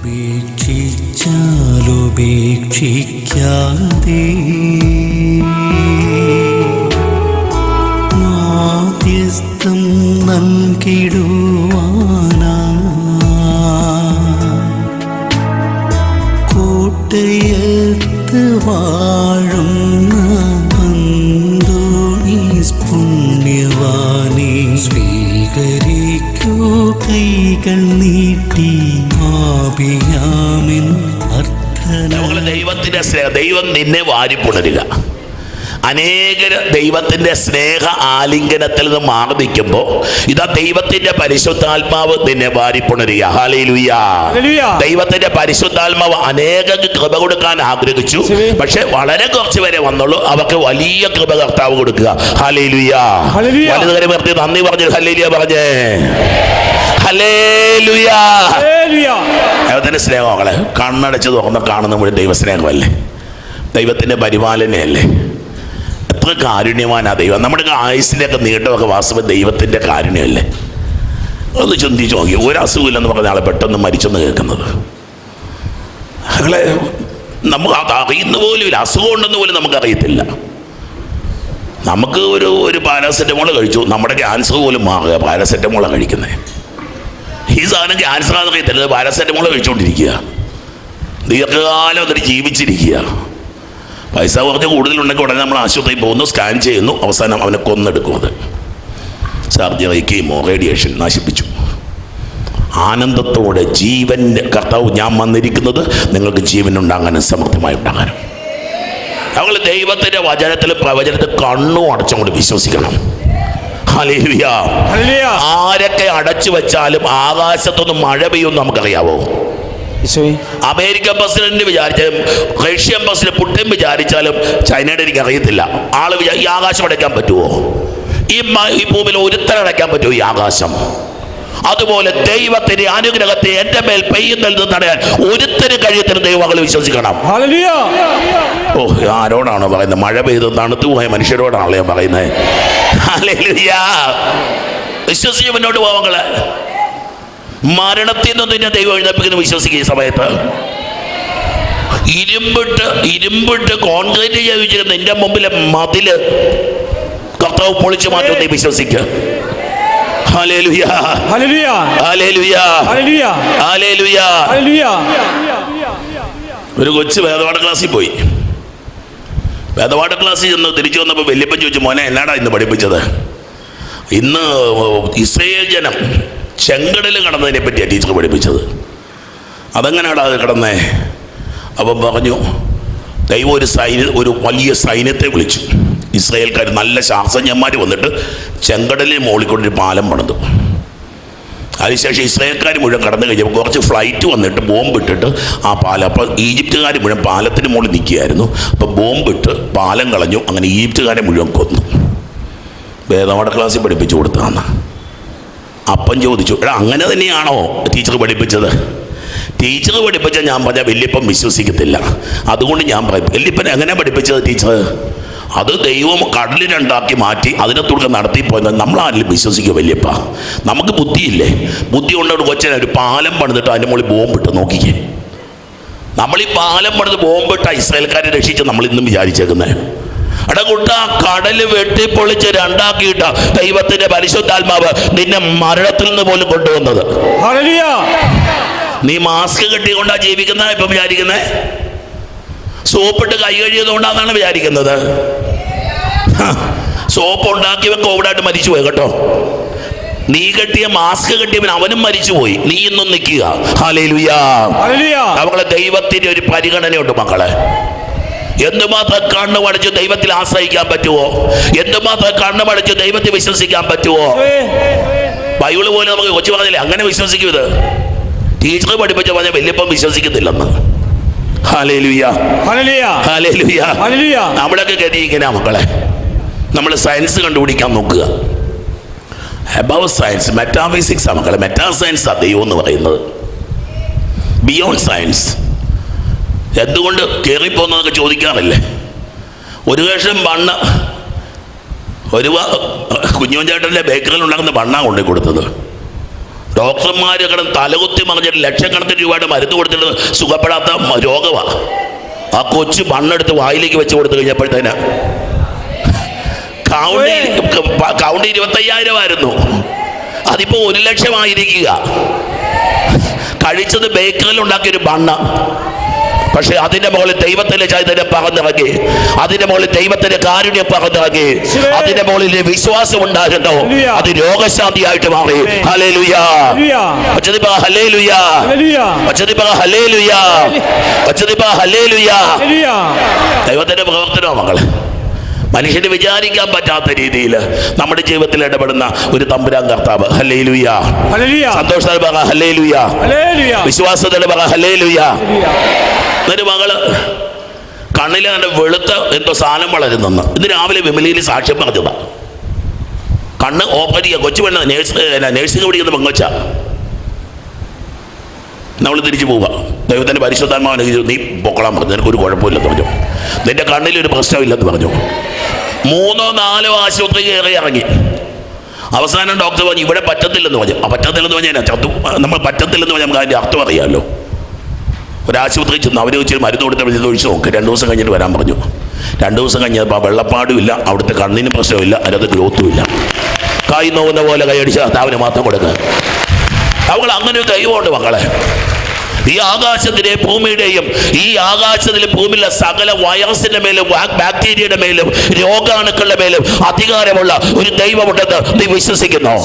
ഉപേക്ഷിച്ചാലുപേക്ഷിക്കാതെ മാധ്യസ്ഥം നൽകിടുവാനാ കോട്ടയത്ത് വാഴുന്ന അന്തോണീസ് പുണ്യവാനെ സ്വീകരിക്കൂ കൈകൾ നീട്ടി ആപിയാമിൻ അർത്ഥന. ദൈവത്തിന്റെ സ്നേഹം, ദൈവം നിന്നെ വാരിപ്പുണരുക. അനേകർ ദൈവത്തിന്റെ സ്നേഹ ആലിംഗനത്തിൽ നിന്ന് മാറി നിൽക്കുമ്പോൾ ഇതാ ദൈവത്തിന്റെ പരിശുദ്ധാത്മാവ് നിന്നെ വാരിപ്പുണരുക. ഹല്ലേലൂയ. ദൈവത്തിന്റെ പരിശുദ്ധാത്മാവ് അനേകർക്ക് കൃപ കൊടുക്കാൻ ആഗ്രഹിച്ചു, പക്ഷെ വളരെ കുറച്ച് പേരെ വന്നുള്ളൂ. അവർക്ക് വലിയ കൃപ കർത്താവ് കൊടുക്കുക. ഹല്ലേലൂയ. വലുതുകാരെ നിർത്തി നന്ദി പറഞ്ഞു ഹല്ലേലൂയ പറഞ്ഞേ. ഹല്ലേലൂയ. ദൈവത്തിന്റെ സ്നേഹമകളെ കണ്ണടച്ച് തുറന്ന് കാണുന്ന മുഴുവൻ ദൈവസ്നേഹമല്ലേ, ദൈവത്തിന്റെ പരിപാലനയല്ലേ. എത്ര കാരുണ്യവാനാ ദൈവം. നമ്മുടെ ആയുസിൻ്റെയൊക്കെ നീട്ടമൊക്കെ വാസ്തവം ദൈവത്തിൻ്റെ കാരുണ്യമല്ലേ. ഒന്ന് ചിന്തിച്ച് നോക്കി, ഒരു അസുഖമില്ലെന്ന് പറഞ്ഞ ആളെ പെട്ടെന്ന് മരിച്ചെന്ന് കേൾക്കുന്നത്. ഞങ്ങളെ നമുക്ക് അത് അറിയുന്ന പോലും ഇല്ല, അസുഖം ഉണ്ടെന്ന് പോലും നമുക്കറിയത്തില്ല. നമുക്ക് ഒരു പാരാസെറ്റമോൾ കഴിച്ചു, നമ്മുടെ ക്യാൻസർ പോലും മാറുക പാരാസെറ്റമോളാണ് കഴിക്കുന്നത്. ഈ സാധനം ക്യാൻസറാണെന്ന് അറിയത്തില്ല, പാരാസെറ്റമോൾ കഴിച്ചുകൊണ്ടിരിക്കുക, ദീർഘകാലം അതിന് ജീവിച്ചിരിക്കുക. പൈസ കുറച്ച് കൂടുതലുണ്ടെങ്കിൽ ഉടനെ നമ്മൾ ആശുപത്രിയിൽ പോകുന്നു, സ്കാൻ ചെയ്യുന്നു, അവസാനം അവനെ കൊന്നെടുക്കും. അത് സർജറി, കീമോ, റേഡിയേഷൻ നശിപ്പിച്ചു. ആനന്ദത്തോടെ ജീവൻ്റെ കർത്താവ് ഞാൻ വന്നിരിക്കുന്നത് നിങ്ങൾക്ക് ജീവൻ ഉണ്ടാകാനും സമൃദ്ധമായി ഉണ്ടാകാനും. ഞങ്ങൾ ദൈവത്തിൻ്റെ വചനത്തിൽ പ്രവചനത്തിൽ കണ്ണും അടച്ചുകൊണ്ട് വിശ്വസിക്കണം. ഹല്ലേലൂയ. ആരൊക്കെ അടച്ചു വെച്ചാലും ആകാശത്തൊന്നും മഴ പെയ്യുമെന്ന് നമുക്കറിയാവോ? അമേരിക്കൻ പ്രസിഡന്റ് വിചാരിച്ചാലും റഷ്യൻ പ്രസിഡന്റ് പുടിൻ വിചാരിച്ചാലും ചൈനയുടെ എനിക്ക് അറിയത്തില്ല. ആള് ഈ ആകാശം അടയ്ക്കാൻ പറ്റുമോ? ഈ ഭൂമിയിൽ ഒരുത്തരടയ്ക്കാൻ പറ്റുമോ ഈ ആകാശം? അതുപോലെ ദൈവത്തിന്റെ അനുഗ്രഹത്തെ എന്റെ മേൽ പെയ്യുന്നതിൽ നിന്ന് തടയാൻ ഒരുത്തരും കഴിയത്തിന് ദൈവങ്ങൾ വിശ്വസിക്കണം. ഓ, ആരോടാണോ പറയുന്നത്? മഴ പെയ്ത് തണുത്തു പോയ മനുഷ്യരോടാണല്ലോ ഞാൻ പറയുന്നത്. ഹല്ലേലൂയ. വിശ്വസിച്ച് മുന്നോട്ട് പോവങ്ങളെ. മരണത്തിൽ നിന്ന് നിന്നെ ദൈവം എഴുന്നേൽപ്പിക്കുന്നു വിശ്വസിക്കുക. ഈ സമയത്ത് ഇരുമ്പിട്ട് കോൺക്രീറ്റ് ചെയ്തിരിക്കുന്ന നിന്റെ മുമ്പിലെ മതില് കർത്താവ് പൊളിച്ചു മാറ്റും. നീ വിശ്വസിക്കുക. Hallelujah. Hallelujah. Hallelujah. Hallelujah. Hallelujah. ഒരു കൊച്ചു വേദപാഠ ക്ലാസ്സിൽ പോയി. വേദപാഠ ക്ലാസ്സിൽ ചെന്ന് തിരിച്ചു വന്നപ്പോൾ വല്യപ്പൻ ചോദിച്ചു, മോനെ എന്നാടാ ഇന്ന് പഠിപ്പിച്ചത്? ഇന്ന് ഇസ്രായേൽ ജനം ചെങ്കടൽ കടന്നതിനെ പറ്റിയാണ് ടീച്ചർ പഠിപ്പിച്ചത്. അതെങ്ങനെയാണ് അത് കടന്നേ? അപ്പം പറഞ്ഞു, ദൈവം ഒരു വലിയ സൈന്യത്തെ വിളിച്ചു. ഇസ്രായേൽക്കാർ നല്ല ശാസ്ത്രജ്ഞന്മാർ വന്നിട്ട് ചെങ്കടലിൽ മോളിക്കൊണ്ടൊരു പാലം പണിതു. അതിനുശേഷം ഇസ്രായേൽക്കാർ മുഴുവൻ കടന്നു കഴിഞ്ഞപ്പോൾ കുറച്ച് ഫ്ലൈറ്റ് വന്നിട്ട് ബോംബിട്ടിട്ട് ആ പാലം, അപ്പോൾ ഈജിപ്തുകാർ മുഴുവൻ പാലത്തിന് മുകളിൽ നിൽക്കുകയായിരുന്നു. അപ്പോൾ ബോംബിട്ട് പാലം കളഞ്ഞു. അങ്ങനെ ഈജിപ്തുകാരെ മുഴുവൻ കൊന്നു. വേദപാഠ ക്ലാസ്സിൽ പഠിപ്പിച്ചു കൊടുത്തതാണ്. അപ്പം ചോദിച്ചു, എടാ അങ്ങനെ തന്നെയാണോ ടീച്ചർ പഠിപ്പിച്ചത്? ടീച്ചർ പഠിപ്പിച്ച ഞാൻ പറഞ്ഞാൽ വല്യപ്പൻ വിശ്വസിക്കത്തില്ല. അതുകൊണ്ട് ഞാൻ പറയും, വല്യപ്പൻ എങ്ങനെ പഠിപ്പിച്ചത് ടീച്ചർ? അത് ദൈവം കടൽ രണ്ടാക്കി മാറ്റി അതിനകത്തൂടെ നടത്തിപ്പോയത് നമ്മളാരെങ്കിലും വിശ്വസിക്കുക വല്യപ്പ? നമുക്ക് ബുദ്ധിയില്ലേ? ബുദ്ധി കൊണ്ടോട് കൊച്ചനെ ഒരു പാലം പണിതിട്ട് അതിൻ്റെ മുകളിൽ ബോംബിട്ട് നോക്കിക്കേ. നമ്മൾ ഈ പാലം പണിത് ബോംബിട്ട ഇസ്രായേൽക്കാരെ രക്ഷിച്ച് നമ്മൾ ഇന്നും വിചാരിച്ചേക്കുന്നത്. എടകുട്ട, കടല് വെട്ടിപ്പൊളിച്ച് രണ്ടാക്കിയിട്ട ദൈവത്തിന്റെ പരിശുദ്ധാത്മാവ് നിന്നെ മരണത്തിൽ നിന്ന് പോലും കൊണ്ടുവന്നത്. നീ മാസ്ക് കെട്ടിക്കൊണ്ടാ ജീവിക്കുന്ന ഇപ്പം വിചാരിക്കുന്നേ? സോപ്പിട്ട് കൈ കഴിയുന്നതുകൊണ്ടാന്നാണ് വിചാരിക്കുന്നത്. സോപ്പ് ഉണ്ടാക്കിയവൻ കോവിഡായിട്ട് മരിച്ചുപോയി കേട്ടോ. നീ കെട്ടിയ മാസ്ക് കെട്ടിയവൻ അവനും മരിച്ചുപോയി. നീ ഇന്നും നിൽക്കുക. ഹല്ലേലൂയ. അവളെ ദൈവത്തിന്റെ ഒരു പരിഗണനയുണ്ട് മക്കളെ. എന്തുമാത്രം കണ്ണ് മടച്ച് ദൈവത്തിൽ ആശ്രയിക്കാൻ പറ്റുമോ? എന്തുമാത്രം കണ്ണ് മടച്ച് ദൈവത്തിൽ വിശ്വസിക്കാൻ പറ്റുമോ? ബൈബിള് പോലെ നമുക്ക് കൊച്ചു പറഞ്ഞില്ലേ അങ്ങനെ വിശ്വസിക്കും. ഇത് ടീച്ചർ പഠിപ്പിച്ച പറഞ്ഞ വല്യപ്പം വിശ്വസിക്കത്തില്ലെന്ന്. ഹല്ലേലൂയ. ഹല്ലേലൂയ. നമ്മളൊക്കെ ഗതി ഇങ്ങനെ മക്കളെ. നമ്മൾ സയൻസ് കണ്ടുപിടിക്കാൻ നോക്കുക. അബവ് സയൻസ്, മെറ്റാഫിസിക്സ് ആണ് മക്കളെ. മെറ്റാ സയൻസ് ആ ദൈവം എന്ന് പറയുന്നത്. Beyond science. എന്തുകൊണ്ട് കയറിപ്പോന്നതൊക്കെ ചോദിക്കാറില്ലേ? ഒരു കഷ്ണം ബണ്ണ് ഒരു കുഞ്ഞോൻ ചേട്ടൻ്റെ ബേക്കറിൽ ഉണ്ടാക്കുന്ന ബണ്ണാണ് കൊണ്ടുപോയി കൊടുത്തത്. ഡോക്ടർമാർ കിടന്ന് തലകുത്തി മറിഞ്ഞിട്ട് ലക്ഷക്കണക്കിന് രൂപയുടെ മരുന്ന് കൊടുത്തിട്ട് സുഖപ്പെടാത്ത രോഗമാണ്. ആ കൊച്ചു മണ്ണെടുത്ത് വായിലേക്ക് വെച്ച് കൊടുത്തു കഴിഞ്ഞപ്പോഴത്തേന് കൗണ്ട് 25,000 ആയിരുന്നു. അതിപ്പോ 1,00,000 ആയിരിക്കുക. കഴിച്ചത് ബേക്കറിൽ ഉണ്ടാക്കിയൊരു ബണ്ണ. പക്ഷെ അതിന്റെ മുകളിൽ ദൈവത്തിന്റെ ചൈതന്യം പകർന്നിറങ്ങി, അതിന്റെ മുകളിൽ ദൈവത്തിന്റെ കാരുണ്യം പകർന്നിറങ്ങി, അതിന്റെ മുകളിൽ വിശ്വാസം ഉണ്ടായിരുന്നോ അത് രോഗശാന്തിയായിട്ട് മാറി. ഹല്ലേലൂയ. ഹല്ലേലൂയ. ഹല്ലേലൂയ. ദൈവത്തിന്റെ പ്രവർത്തനമാണ് മക്കളെ. മനുഷ്യന് വിചാരിക്കാൻ പറ്റാത്ത രീതിയിൽ നമ്മുടെ ജീവിതത്തിൽ ഇടപെടുന്ന ഒരു തമ്പുരാൻ കർത്താവ്. ഹല്ലേലൂയ. സന്തോഷത്തോടെ പറ ഹല്ലേലൂയ. വിശ്വാസത്തോടെ പറ ഹല്ലേലൂയ. ഒരു മകള് കണ്ണിൽ അങ്ങനെ വെളുത്ത എന്തോ സാധനം വളരുന്നെന്ന് ഇന്ന് രാവിലെ വിമലയിൽ സാക്ഷ്യം പറഞ്ഞതാ. കണ്ണ് ഓപ്പൺ ചെയ്യുക. കൊച്ചു പെണ്ണ് നേഴ്സിംഗ് പഠിക്കുന്ന പെങ്കൊച്ച. നമ്മൾ തിരിച്ചു പോവുക. ദൈവത്തിൻ്റെ പരിശുദ്ധാത്മാവിനെ നീ പൊക്കളാൻ പറഞ്ഞു. നിനക്കൊരു കുഴപ്പമില്ലെന്ന് പറഞ്ഞു. നിന്റെ കണ്ണിലൊരു പ്രശ്നമില്ലെന്ന് പറഞ്ഞു. 3-4 ആശുപത്രി കയറി ഇറങ്ങി. അവസാനം ഡോക്ടർ പറഞ്ഞു ഇവിടെ പറ്റത്തില്ലെന്ന് പറഞ്ഞു. പറ്റത്തില്ലെന്ന് പറഞ്ഞാൽ നമ്മൾ പറ്റത്തില്ലെന്ന് പറഞ്ഞാൽ നമുക്ക് അതിൻ്റെ അർത്ഥം അറിയാമല്ലോ. ഒരാശുപത്രി ചെന്ന് അവർ വെച്ച് മരുന്ന് കൊടുത്ത് ഒഴിച്ച് നോക്ക്. 2 ദിവസം കഴിഞ്ഞിട്ട് വരാൻ പറഞ്ഞു. 2 ദിവസം കഴിഞ്ഞപ്പോൾ വെള്ളപ്പാടും ഇല്ല, അവിടുത്തെ കണ്ണിന് പ്രശ്നമില്ല, അതിനകത്ത് ഗ്രോത്തും ഇല്ല. കൈ നോക്കുന്ന പോലെ കൈയടിച്ച് കർത്താവിന് മാത്രം കൊടുക്കുക. അവൾ അങ്ങനെ ഒരു ദൈവമുണ്ട് മക്കളെ. ഈ ആകാശത്തിലെ ഭൂമിയുടെയും ഈ ആകാശത്തിലെ ഭൂമിയിലെ സകല വൈറസിന്റെ മേലും ബാക്ടീരിയയുടെ മേലും രോഗാണുക്കളുടെ മേലും അധികാരമുള്ള ഒരു ദൈവമുണ്ടെന്ന് നീ വിശ്വസിക്കുന്നു?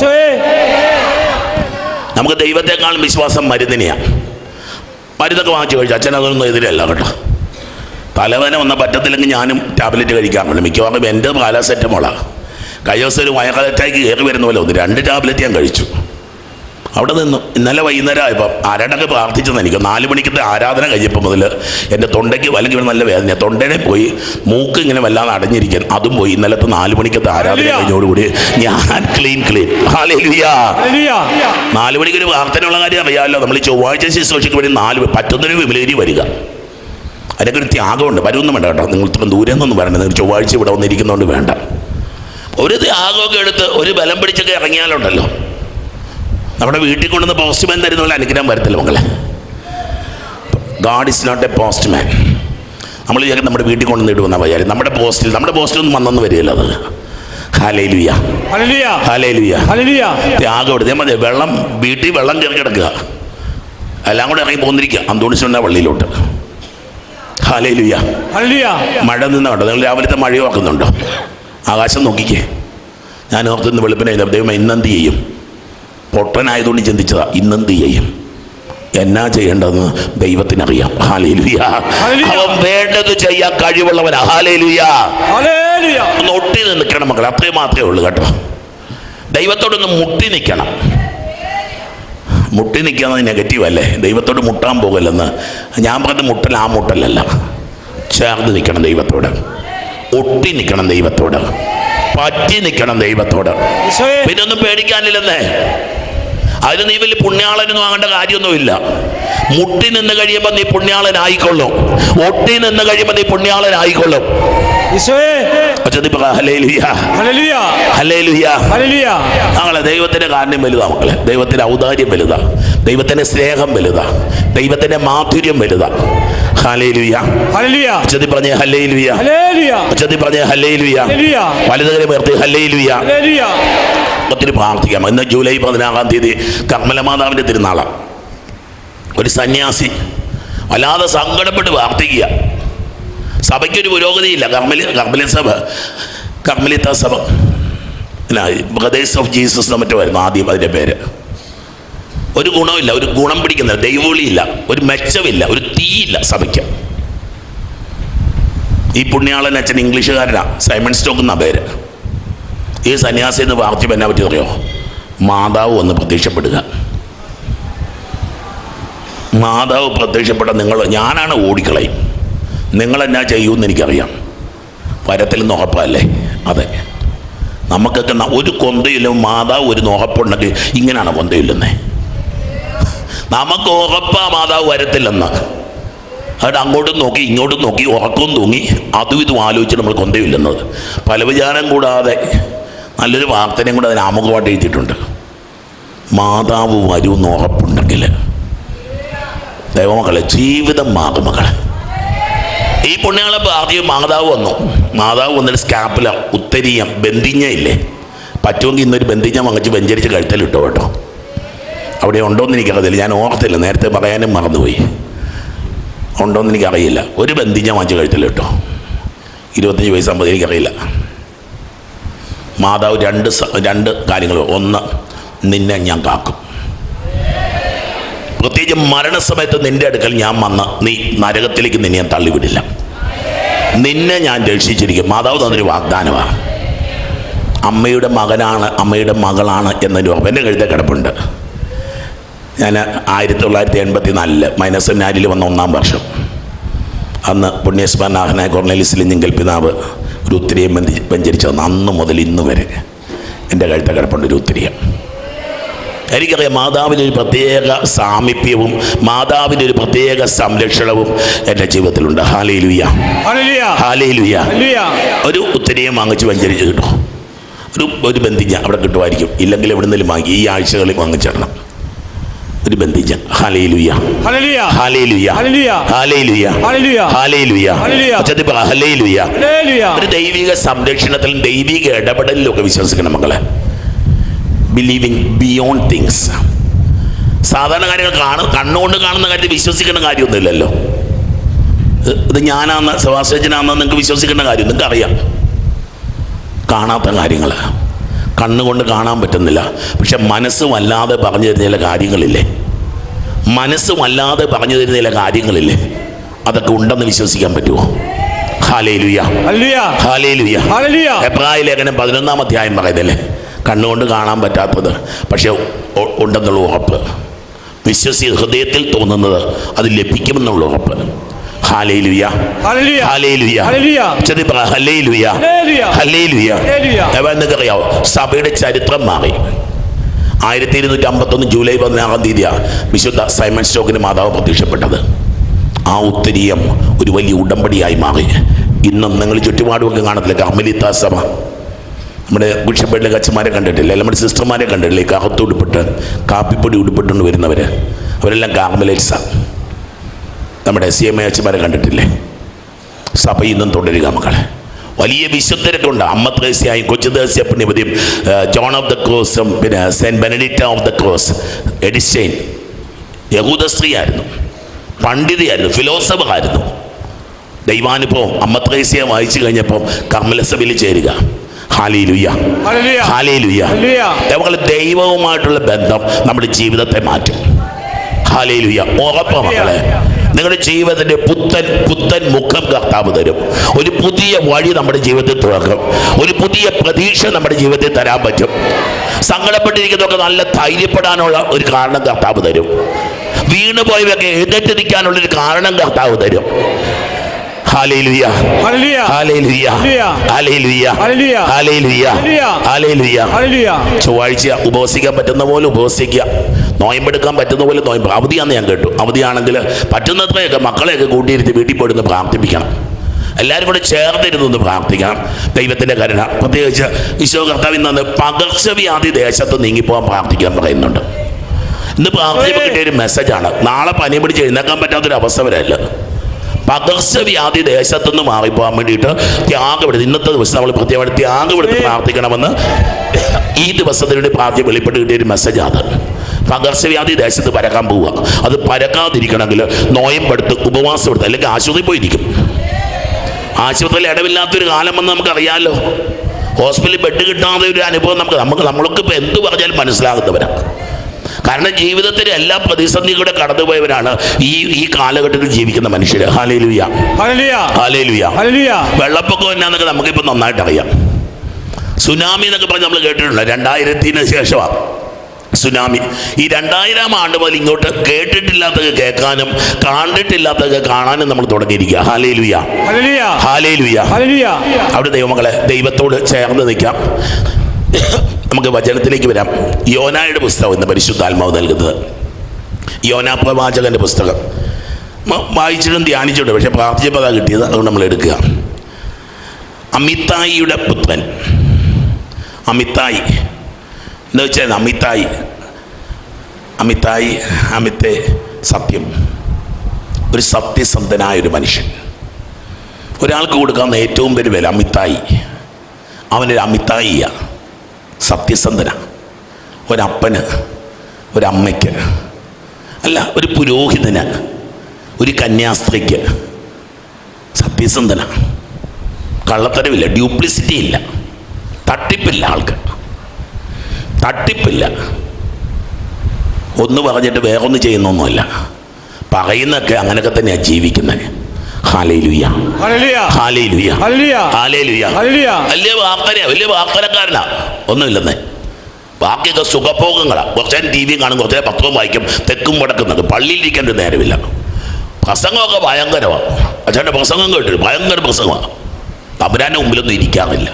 നമുക്ക് ദൈവത്തെക്കാളും വിശ്വാസം മരുന്നിനെയാണ്. മരുന്നൊക്കെ വാങ്ങിച്ചു കഴിച്ചു. അച്ഛൻ അതൊന്നും എതിരല്ല കേട്ടോ. തലവേദന വന്നാൽ പറ്റത്തില്ലെങ്കിൽ ഞാനും ടാബ്ലറ്റ് കഴിക്കാറുണ്ട്. മിക്കവാറും എൻ്റെ പാരാസെറ്റമോളാണ്. കഴിഞ്ഞ ദിവസം ഒരു വൈറൽ അറ്റാക്ക് കയറി വരുന്ന പോലെ 2 ടാബ്ലറ്റ് ഞാൻ കഴിച്ചു. അവിടെ നിന്നു ഇന്നലെ വൈകുന്നേരം ആയപ്പോൾ ആരാണ്ടൊക്കെ പ്രാർത്ഥിച്ചെന്ന് എനിക്ക്. 4 മണിക്കത്തെ ആരാധന കഴിഞ്ഞപ്പോൾ മുതൽ എൻ്റെ തൊണ്ടയ്ക്ക് വലിയ നല്ല വേദന. തൊണ്ടനെ പോയി, മൂക്ക് ഇങ്ങനെ വല്ലാതെ അടഞ്ഞിരിക്കാൻ അതും പോയി. ഇന്നലത്തെ 4 മണിക്കത്തെ ആരാധന കഴിഞ്ഞോടുകൂടി ഞാൻ ക്ലീൻ. ഹല്ലേലൂയ. 4 മണിക്കൊരു പ്രാർത്ഥനയുള്ള കാര്യം അറിയാമല്ലോ. നമ്മൾ ഈ ചൊവ്വാഴ്ച ശുശ്രൂഷയ്ക്ക് വേണ്ടി 4 പറ്റുന്നൊരു വിമലേരി വരിക. അതിനൊക്കെ ഒരു ത്യാഗമുണ്ട്. വരുമൊന്നും വേണ്ട കേട്ടോ. നിങ്ങൾ ഇത്ര ദൂരെ നിന്നൊന്നും വരണ്ട. നിങ്ങൾ ചൊവ്വാഴ്ച ഇവിടെ വന്നിരിക്കുന്നതുകൊണ്ട് വേണ്ട. ഒരു ത്യാഗമൊക്കെ എടുത്ത് ഒരു ബലം പിടിച്ചൊക്കെ ഇറങ്ങിയാലുണ്ടല്ലോ നമ്മുടെ വീട്ടിൽ കൊണ്ടുവന്ന് പോസ്റ്റ്മാൻ തരുന്നുള്ള അനുഗ്രഹം വരത്തില്ല മക്കളെ. God is not a postman. നമ്മൾ വിചാരിക്കും നമ്മുടെ വീട്ടിൽ കൊണ്ടുവന്ന് ഇടുമെന്നാണ് വിചാരിക്കും. നമ്മുടെ പോസ്റ്റിലൊന്നും വന്നെന്ന് വരികയില്ല അത്. ഹല്ലേലൂയ. ഹല്ലേലൂയ. ത്യാഗം എടുത്ത് മതി. വെള്ളം വീട്ടിൽ വെള്ളം കയറി കിടക്കുക, എല്ലാം കൂടെ ഇറങ്ങി പോന്നിരിക്കുക അന്തോണിച്ചുണ്ട വള്ളിയിലോട്ട്. ഹല്ലേലൂയ. മഴ നിന്ന് കണ്ടോ? നിങ്ങൾ രാവിലത്തെ മഴ ഓർക്കുന്നുണ്ടോ? ആകാശം നോക്കിക്കേ. ഞാൻ ഓർത്തുന്ന വെളുപ്പിനെ ദൈവം ഇന്നെന്ത് ചെയ്യും? പൊട്ടനായതുകൊണ്ട് ചിന്തിച്ചതാ. ഇന്നെന്ത് ചെയ്യും, എന്നാ ചെയ്യേണ്ടതെന്ന് ദൈവത്തിനറിയാം. ഹല്ലേലൂയ. അവൻ വേണ്ടത് ചെയ്യാൻ കഴിവുള്ളവനാ. ഹല്ലേലൂയ. ഒന്ന് ഒട്ടി നിൽക്കണം മക്കളെ. അത്രയും മാത്രമേ ഉള്ളൂ കേട്ടോ. ദൈവത്തോടൊന്ന് മുട്ടി നിൽക്കണം. മുട്ടി നിൽക്കുന്നത് നെഗറ്റീവ് അല്ലേ? ദൈവത്തോട് മുട്ടാൻ പോകല്ലെന്ന് ഞാൻ പറഞ്ഞ മുട്ടൽ ആ മുട്ടലല്ല. ചേർന്ന് നിൽക്കണം ദൈവത്തോട്. ഒട്ടി നിൽക്കണം ദൈവത്തോട്. പറ്റി നിൽക്കണം ദൈവത്തോട്. പിന്നെ ഒന്നും പേടിക്കാനില്ലെന്നേ. അതിന് നീ വലിയ പുണ്യാളനൊന്നും ആകേണ്ട കാര്യമൊന്നുമില്ല. മുട്ടി നിന്ന് കഴിയുമ്പോൾ നീ പുണ്യാളനായിക്കൊള്ളും. ഒട്ടി നിന്ന് കഴിയുമ്പോൾ നീ പുണ്യാളനായിക്കൊള്ളും. ഞങ്ങളെ ദൈവത്തിന്റെ കാരുണ്യം വലുതാ മക്കളെ. ദൈവത്തിന്റെ ഔദാര്യം വലുതാ. ദൈവത്തിന്റെ സ്നേഹം വലുതാ. ദൈവത്തിന്റെ മാധുര്യം വലുതാ. ഹല്ലേലൂയ. ഉച്ചത്തി പറഞ്ഞേ ഹല്ലേലൂയ. ഉച്ചത്തി പറഞ്ഞേ ഹല്ലേലൂയ. വലതുകരെ ഉയർത്തി ഹല്ലേലൂയ. ഒത്തിരി പ്രാർത്ഥിക്കാം. ഇന്ന് ജൂലൈ 16-ാം തീയതി കർമ്മല മാതാവിൻ്റെ തിരുനാളാണ്. ഒരു സന്യാസി വല്ലാതെ സങ്കടപ്പെട്ട് പ്രാർത്ഥിക്കുക. സഭയ്ക്കൊരു പുരോഗതിയില്ല. കർമ്മലിത്ത സഭ ബ്രദേഴ്സ് ഓഫ് ജീസസ് മറ്റുമായിരുന്നു ആദ്യം അതിൻ്റെ പേര്. ഒരു ഗുണമില്ല, ഒരു ഗുണം പിടിക്കുന്നില്ല, ദൈവവിളിയില്ല, ഒരു മെച്ചമില്ല, ഒരു തീയില്ല സഭയ്ക്ക്. ഈ പുണ്യാളൻ അച്ഛൻ ഇംഗ്ലീഷുകാരനാണ്, സൈമൺ സ്റ്റോക്ക് എന്നാ പേര്. ഈ സന്യാസി എന്ന് പ്രാർത്ഥിപ്പ് എന്നാ പറ്റി അറിയോ? മാതാവ് ഒന്ന് പ്രത്യക്ഷപ്പെടുക. മാതാവ് പ്രത്യക്ഷപ്പെട്ട ഞാനാണ് ഓടിക്കളയും. നിങ്ങളെന്നാ ചെയ്യുമെന്ന് എനിക്കറിയാം. വരത്തിൽ നിന്ന് ഉറപ്പല്ലേ? അതെ. നമുക്കൊക്കെ ഒരു കൊന്തയിലും മാതാവ് ഒരു ഉറപ്പുണ്ടെങ്കിൽ ഇങ്ങനെയാണ് കൊന്തയില്ലെന്നേ. നമുക്ക് ഉറപ്പാ മാതാവ് വരത്തില്ലെന്ന്. അവിടെ അങ്ങോട്ടും നോക്കി ഇങ്ങോട്ടും നോക്കി ഉറക്കവും തൂങ്ങി അതും ഇതും ആലോചിച്ച് നമ്മൾ കൊന്തയില്ലെന്നത്. പല വിചാരം കൂടാതെ നല്ലൊരു പ്രാർത്ഥനയും കൂടെ അതിന് ആമുഖമായിട്ട് എഴുതിയിട്ടുണ്ട്. മാതാവ് വരുമെന്ന് ഉറപ്പുണ്ടെങ്കിൽ ദൈവമക്കളെ ജീവിതം മാറും മക്കളെ. ഈ പുണ്യങ്ങളെ ആദ്യം മാതാവ് വന്നു. മാതാവ് വന്നിട്ട് സ്കാപ്പില ഉത്തരീയം ബന്ധിഞ്ഞ ഇല്ലേ, പറ്റുമെങ്കിൽ ഇന്നൊരു ബന്ധിഞ്ഞ വാങ്ങിച്ച് വെഞ്ചരിച്ച് കഴുത്തലിട്ടോ കേട്ടോ. അവിടെ ഉണ്ടോയെന്ന് എനിക്കറിയില്ല, ഞാൻ ഓർത്തില്ല, നേരത്തെ പറയാനും മറന്നുപോയി. ഉണ്ടോയെന്ന് എനിക്കറിയില്ല. ഒരു ബന്ധിഞ്ഞ വാങ്ങിച്ച് കഴുത്തലിട്ടോ. 25 വയസ്സാകുമ്പോൾ എനിക്കറിയില്ല. മാതാവ് രണ്ട് കാര്യങ്ങൾ. ഒന്ന്, നിന്നെ ഞാൻ കാക്കും. പ്രത്യേകിച്ച് മരണസമയത്ത് നിന്റെ അടുക്കൽ ഞാൻ വന്ന് നീ നരകത്തിലേക്ക് നിന്നെ ഞാൻ തള്ളിവിടില്ല. നിന്നെ ഞാൻ രക്ഷിച്ചിരിക്കും. മാതാവ് തന്നൊരു വാഗ്ദാനമാണ്. അമ്മയുടെ മകനാണ്, അമ്മയുടെ മകളാണ് എന്നൊരു എൻ്റെ കഴുത്തെ കിടപ്പുണ്ട്. ഞാൻ 1984 -4 വന്ന 1-ാം വർഷം. അന്ന് പുണ്യസ്മരണാഹനായ കൊർണേലിയസ് ലിഞ്ഞിങ്കൽ പിതാവ് ഒരു ഉത്തരീയം വെഞ്ചരിച്ചു തന്നു. അന്ന് മുതൽ ഇന്ന് വരെ എൻ്റെ കഴുത്തെ കിടപ്പുണ്ട് ഒരു ഉത്തരീയം. എനിക്കറിയാം മാതാവിനൊരു പ്രത്യേക സാമീപ്യവും മാതാവിൻ്റെ ഒരു പ്രത്യേക സംരക്ഷണവും എൻ്റെ ജീവിതത്തിലുണ്ട്. Hallelujah, hallelujah. ഒരു ഉത്തരീയം വാങ്ങിച്ച് വെഞ്ചരിച്ച് കിട്ടും. ഒരു ബന്ധിഞ്ഞ അവിടെ കിട്ടുമായിരിക്കും, ഇല്ലെങ്കിൽ എവിടുന്നെങ്കിലും വാങ്ങി ഈ ആഴ്ചകളിൽ വാങ്ങിച്ചിടണം. ഒരു ബന്ധിഞ്ഞ. Hallelujah, hallelujah, hallelujah, hallelujah. Hallelujah. ഒരു ദൈവിക സംരക്ഷണത്തിലും ദൈവിക ഇടപെടലിലും ഒക്കെ വിശ്വസിക്കണം മക്കളെ. Believing beyond things. സാധാരണ കാര്യങ്ങൾ കണ്ണുകൊണ്ട് കാണുന്ന കാര്യത്തിൽ വിശ്വസിക്കേണ്ട കാര്യമൊന്നുമില്ലല്ലോ. ഇത് ഞാനാന്ന് സെബാസ്റ്റ്യനാന്ന് നിങ്ങൾക്ക് വിശ്വസിക്കേണ്ട കാര്യം നിങ്ങൾക്ക് അറിയാം. കാണാത്ത കാര്യങ്ങൾ കണ്ണുകൊണ്ട് കാണാൻ പറ്റുന്നില്ല, പക്ഷെ മനസ്സ് വല്ലാതെ പറഞ്ഞു തരുന്ന ചില കാര്യങ്ങളില്ലേ, മനസ്സ് വല്ലാതെ പറഞ്ഞു തരുന്ന ചില കാര്യങ്ങളില്ലേ, അതൊക്കെ ഉണ്ടെന്ന് വിശ്വസിക്കാൻ പറ്റുമോ? Hallelujah, hallelujah. എബ്രായ ലേഖനം 11-ാം അധ്യായം പറയുന്നല്ലേ, കണ്ണുകൊണ്ട് കാണാൻ പറ്റാത്തത് പക്ഷെ ഉണ്ടെന്നുള്ള ഉറപ്പ്, ഹൃദയത്തിൽ തോന്നുന്നത് അത് ലഭിക്കുമെന്നുള്ള ഉറപ്പ്. Hallelujah, hallelujah, hallelujah, hallelujah. എന്തൊക്കെയറിയാവോ? സഭയുടെ ചരിത്രം മാറി. 1251 ജൂലൈ 16-ാം തീയതിയാണ് വിശുദ്ധ സൈമൺ സ്റ്റോക്കിന് മാതാവ് പ്രത്യക്ഷപ്പെട്ടത്. ആ ഉത്തരീയം ഒരു വലിയ ഉടമ്പടിയായി മാറി. ഇന്നും നിങ്ങൾ ചുറ്റുപാടുമൊക്കെ കാണത്തില്ല, കർമ്മലിത്ത സഭ. നമ്മുടെ ബിഷപ്പുകളിലെ അച്ഛന്മാരെ കണ്ടിട്ടില്ല, നമ്മുടെ സിസ്റ്റർമാരെ കണ്ടിട്ടില്ലേ, കറുത്ത് ഉടുപ്പിട്ട് കാപ്പിപ്പൊടി ഉടുപ്പിട്ടുകൊണ്ട് വരുന്നവർ, അവരെല്ലാം കാർമലൈറ്റ്സാണ്. നമ്മുടെ CMA അച്ഛന്മാരെ കണ്ടിട്ടില്ലേ? സഭ ഇന്നും തുടരുക മക്കളെ. വലിയ വിശുദ്ധരൊക്കെ ഉണ്ട്. അമ്മ ത്രേസ്യയും കൊച്ചു ത്രേസ്യ പുണ്യവതിയും ജോൺ ഓഫ് ദ ക്രോസും പിന്നെ saint Benedict of the cross, Edith Stein യഹൂദ സ്ത്രീയായിരുന്നു, പണ്ഡിതയായിരുന്നു, ഫിലോസഫറായിരുന്നു. ദൈവാനുഭവം അമ്മ ത്രേസ്യ വായിച്ചു കഴിഞ്ഞപ്പോൾ കർമ്മല സഭയിൽ ചേരുക. Hallelujah, hallelujah. നമുക്ക് ദൈവവുമായിട്ടുള്ള ബന്ധം നമ്മുടെ ജീവിതത്തെ മാറ്റും. ഹല്ലേലൂയ. ഉറപ്പ് മക്കളെ, നിങ്ങളുടെ ജീവിതത്തിൻ്റെ പുത്തൻ മുഖം കർത്താവ് തരും. ഒരു പുതിയ വഴി നമ്മുടെ ജീവിതത്തിൽ തുറക്കും. ഒരു പുതിയ പ്രതീക്ഷ നമ്മുടെ ജീവിതത്തിൽ തരാൻ പറ്റും. സങ്കടപ്പെട്ടിരിക്കുന്നതൊക്കെ നല്ല ധൈര്യപ്പെടാനുള്ള ഒരു കാരണം കർത്താവ് തരും. വീണുപോയവയൊക്കെ എഴുന്നേറ്റ് നിൽക്കാനുള്ളൊരു കാരണം കർത്താവ് തരും. Hallelujah, hallelujah, hallelujah, hallelujah, hallelujah. ചൊവ്വാഴ്ച ഉപവസിക്കാൻ പറ്റുന്ന പോലെ ഉപവസിക്കുക, നോയമ്പെടുക്കാൻ പറ്റുന്ന പോലെ നോയമ്പ്. അവധിയാണെന്ന് ഞാൻ കേട്ടു. അവധിയാണെങ്കിൽ പറ്റുന്നത്രയൊക്കെ മക്കളെയൊക്കെ കൂട്ടിയിരുത്തി വീട്ടിൽ പോയിരുന്ന് പ്രാർത്ഥിപ്പിക്കണം. എല്ലാവരും കൂടെ ചേർന്നിരുന്നൊന്ന് പ്രാർത്ഥിക്കണം. ദൈവത്തിൻ്റെ കരുണ, പ്രത്യേകിച്ച് ഈശോ കർത്താവിൽ നിന്ന് പകർച്ചവ്യാധി ദേശത്ത് നീങ്ങിപ്പോകാൻ പ്രാർത്ഥിക്കാൻ പറയുന്നുണ്ട്. ഇന്ന് പ്രാർത്ഥിക്കുമ്പോൾ കിട്ടിയൊരു മെസ്സേജാണ്. നാളെ പനി പിടിച്ച് എഴുന്നേക്കാൻ പറ്റാത്തൊരു അവസ്ഥ വരല്ല. പകർച്ചവ്യാധി ദേശത്തുനിന്ന് മാറിപ്പോകാൻ വേണ്ടിയിട്ട് ത്യാഗമെടുത്ത് ഇന്നത്തെ ദിവസം നമ്മൾ പ്രത്യേകമായിട്ട് ത്യാഗമെടുത്ത് പ്രാർത്ഥിക്കണമെന്ന് ഈ ദിവസത്തിനുവേണ്ടി പ്രാർത്ഥന വെളിപ്പെട്ട് കിട്ടിയൊരു മെസ്സേജാണ്. പകർച്ചവ്യാധി ദേശത്ത് പരക്കാൻ പോവുക. അത് പരക്കാതിരിക്കണമെങ്കിൽ നോയമ്പെടുത്ത് ഉപവാസം എടുത്ത്, അല്ലെങ്കിൽ ആശുപത്രിയിൽ പോയിരിക്കും. ആശുപത്രിയിൽ ഇടവില്ലാത്തൊരു കാലം വന്ന് നമുക്കറിയാമല്ലോ. ഹോസ്പിറ്റലിൽ ബെഡ് കിട്ടാതെ ഒരു അനുഭവം നമ്മൾക്ക് ഇപ്പോൾ എന്ത് പറഞ്ഞാലും മനസ്സിലാകുന്നവരാണ്. കാരണം ജീവിതത്തിൽ എല്ലാ പ്രതിസന്ധികളുടെ കടന്നുപോയവരാണ് ഈ കാലഘട്ടത്തിൽ ജീവിക്കുന്ന മനുഷ്യർ. Hallelujah, hallelujah, hallelujah. വെള്ളപ്പൊക്കം എന്നാന്നൊക്കെ നമുക്കിപ്പോൾ നന്നായിട്ട് അറിയാം. സുനാമി എന്നൊക്കെ പറഞ്ഞ് നമ്മൾ കേട്ടിട്ടുണ്ട്. 2000-ന് ശേഷമാണ് സുനാമി. ഈ 2000-ാം ആണ്ട് മുതൽ ഇങ്ങോട്ട് കേട്ടിട്ടില്ലാത്തത് കേൾക്കാനും കണ്ടിട്ടില്ലാത്തത് കാണാനും നമ്മൾ തുടങ്ങിയിരിക്കുക. Hallelujah, hallelujah, hallelujah. അവിടെ ദൈവമക്കളെ, ദൈവത്തോട് ചേർന്ന് നിൽക്കാം. നമുക്ക് വചനത്തിലേക്ക് വരാം. യോനായുടെ പുസ്തകം ഇന്ന് പരിശുദ്ധാത്മാവ് നൽകുന്നത്. യോനാ പ്രവാചകൻ്റെ പുസ്തകം വായിച്ചിട്ടും ധ്യാനിച്ചിട്ടുണ്ട്, പക്ഷെ പ്രാർത്ഥിച്ചപ്പോൾ അതാ കിട്ടിയത്, അതുകൊണ്ട് നമ്മൾ എടുക്കുക. അമിത്തായിയുടെ പുത്രൻ. അമിത്തായി എന്ന് വെച്ചാൽ അമിത്തായി അമിത്തെ സത്യം, ഒരു സത്യസന്ധനായൊരു മനുഷ്യൻ. ഒരാൾക്ക് കൊടുക്കാവുന്ന ഏറ്റവും വലിയ വില അമിത്തായി. അവനൊരു അമിത്തായിയാണ്, സത്യസന്ധന. ഒരപ്പന്, ഒരമ്മയ്ക്ക്, അല്ല ഒരു പുരോഹിതന്, ഒരു കന്യാസ്ത്രീക്ക് സത്യസന്ധന. കള്ളത്തരവില്ല, ഡ്യൂപ്ലിസിറ്റി ഇല്ല, തട്ടിപ്പില്ല. ആൾക്ക് തട്ടിപ്പില്ല. ഒന്ന് പറഞ്ഞിട്ട് വേറൊന്ന് ചെയ്യുന്നൊന്നുമല്ല. പറയുന്നൊക്കെ അങ്ങനെയൊക്കെ തന്നെയാണ് ജീവിക്കുന്നത്. Hallelujah, hallelujah, hallelujah. വലിയ വാർത്തക്കാരനാ, ഒന്നുമില്ലെന്നേ. ബാക്കിയൊക്കെ സുഖഭോഗങ്ങളാണ്. കുറച്ചേരം ടി വി കാണും, കുറച്ചേരം പത്രവും വായിക്കും, തെക്കും വടക്കുന്നത്. പള്ളിയിലിരിക്കാൻ ഒരു നേരമില്ല. പ്രസംഗമൊക്കെ ഭയങ്കരമാണ്. അച്ഛൻ്റെ പ്രസംഗം കേട്ടു, ഭയങ്കര പ്രസംഗമാണ്. തമ്പുരാൻ്റെ മുമ്പിലൊന്നും ഇരിക്കാറില്ല,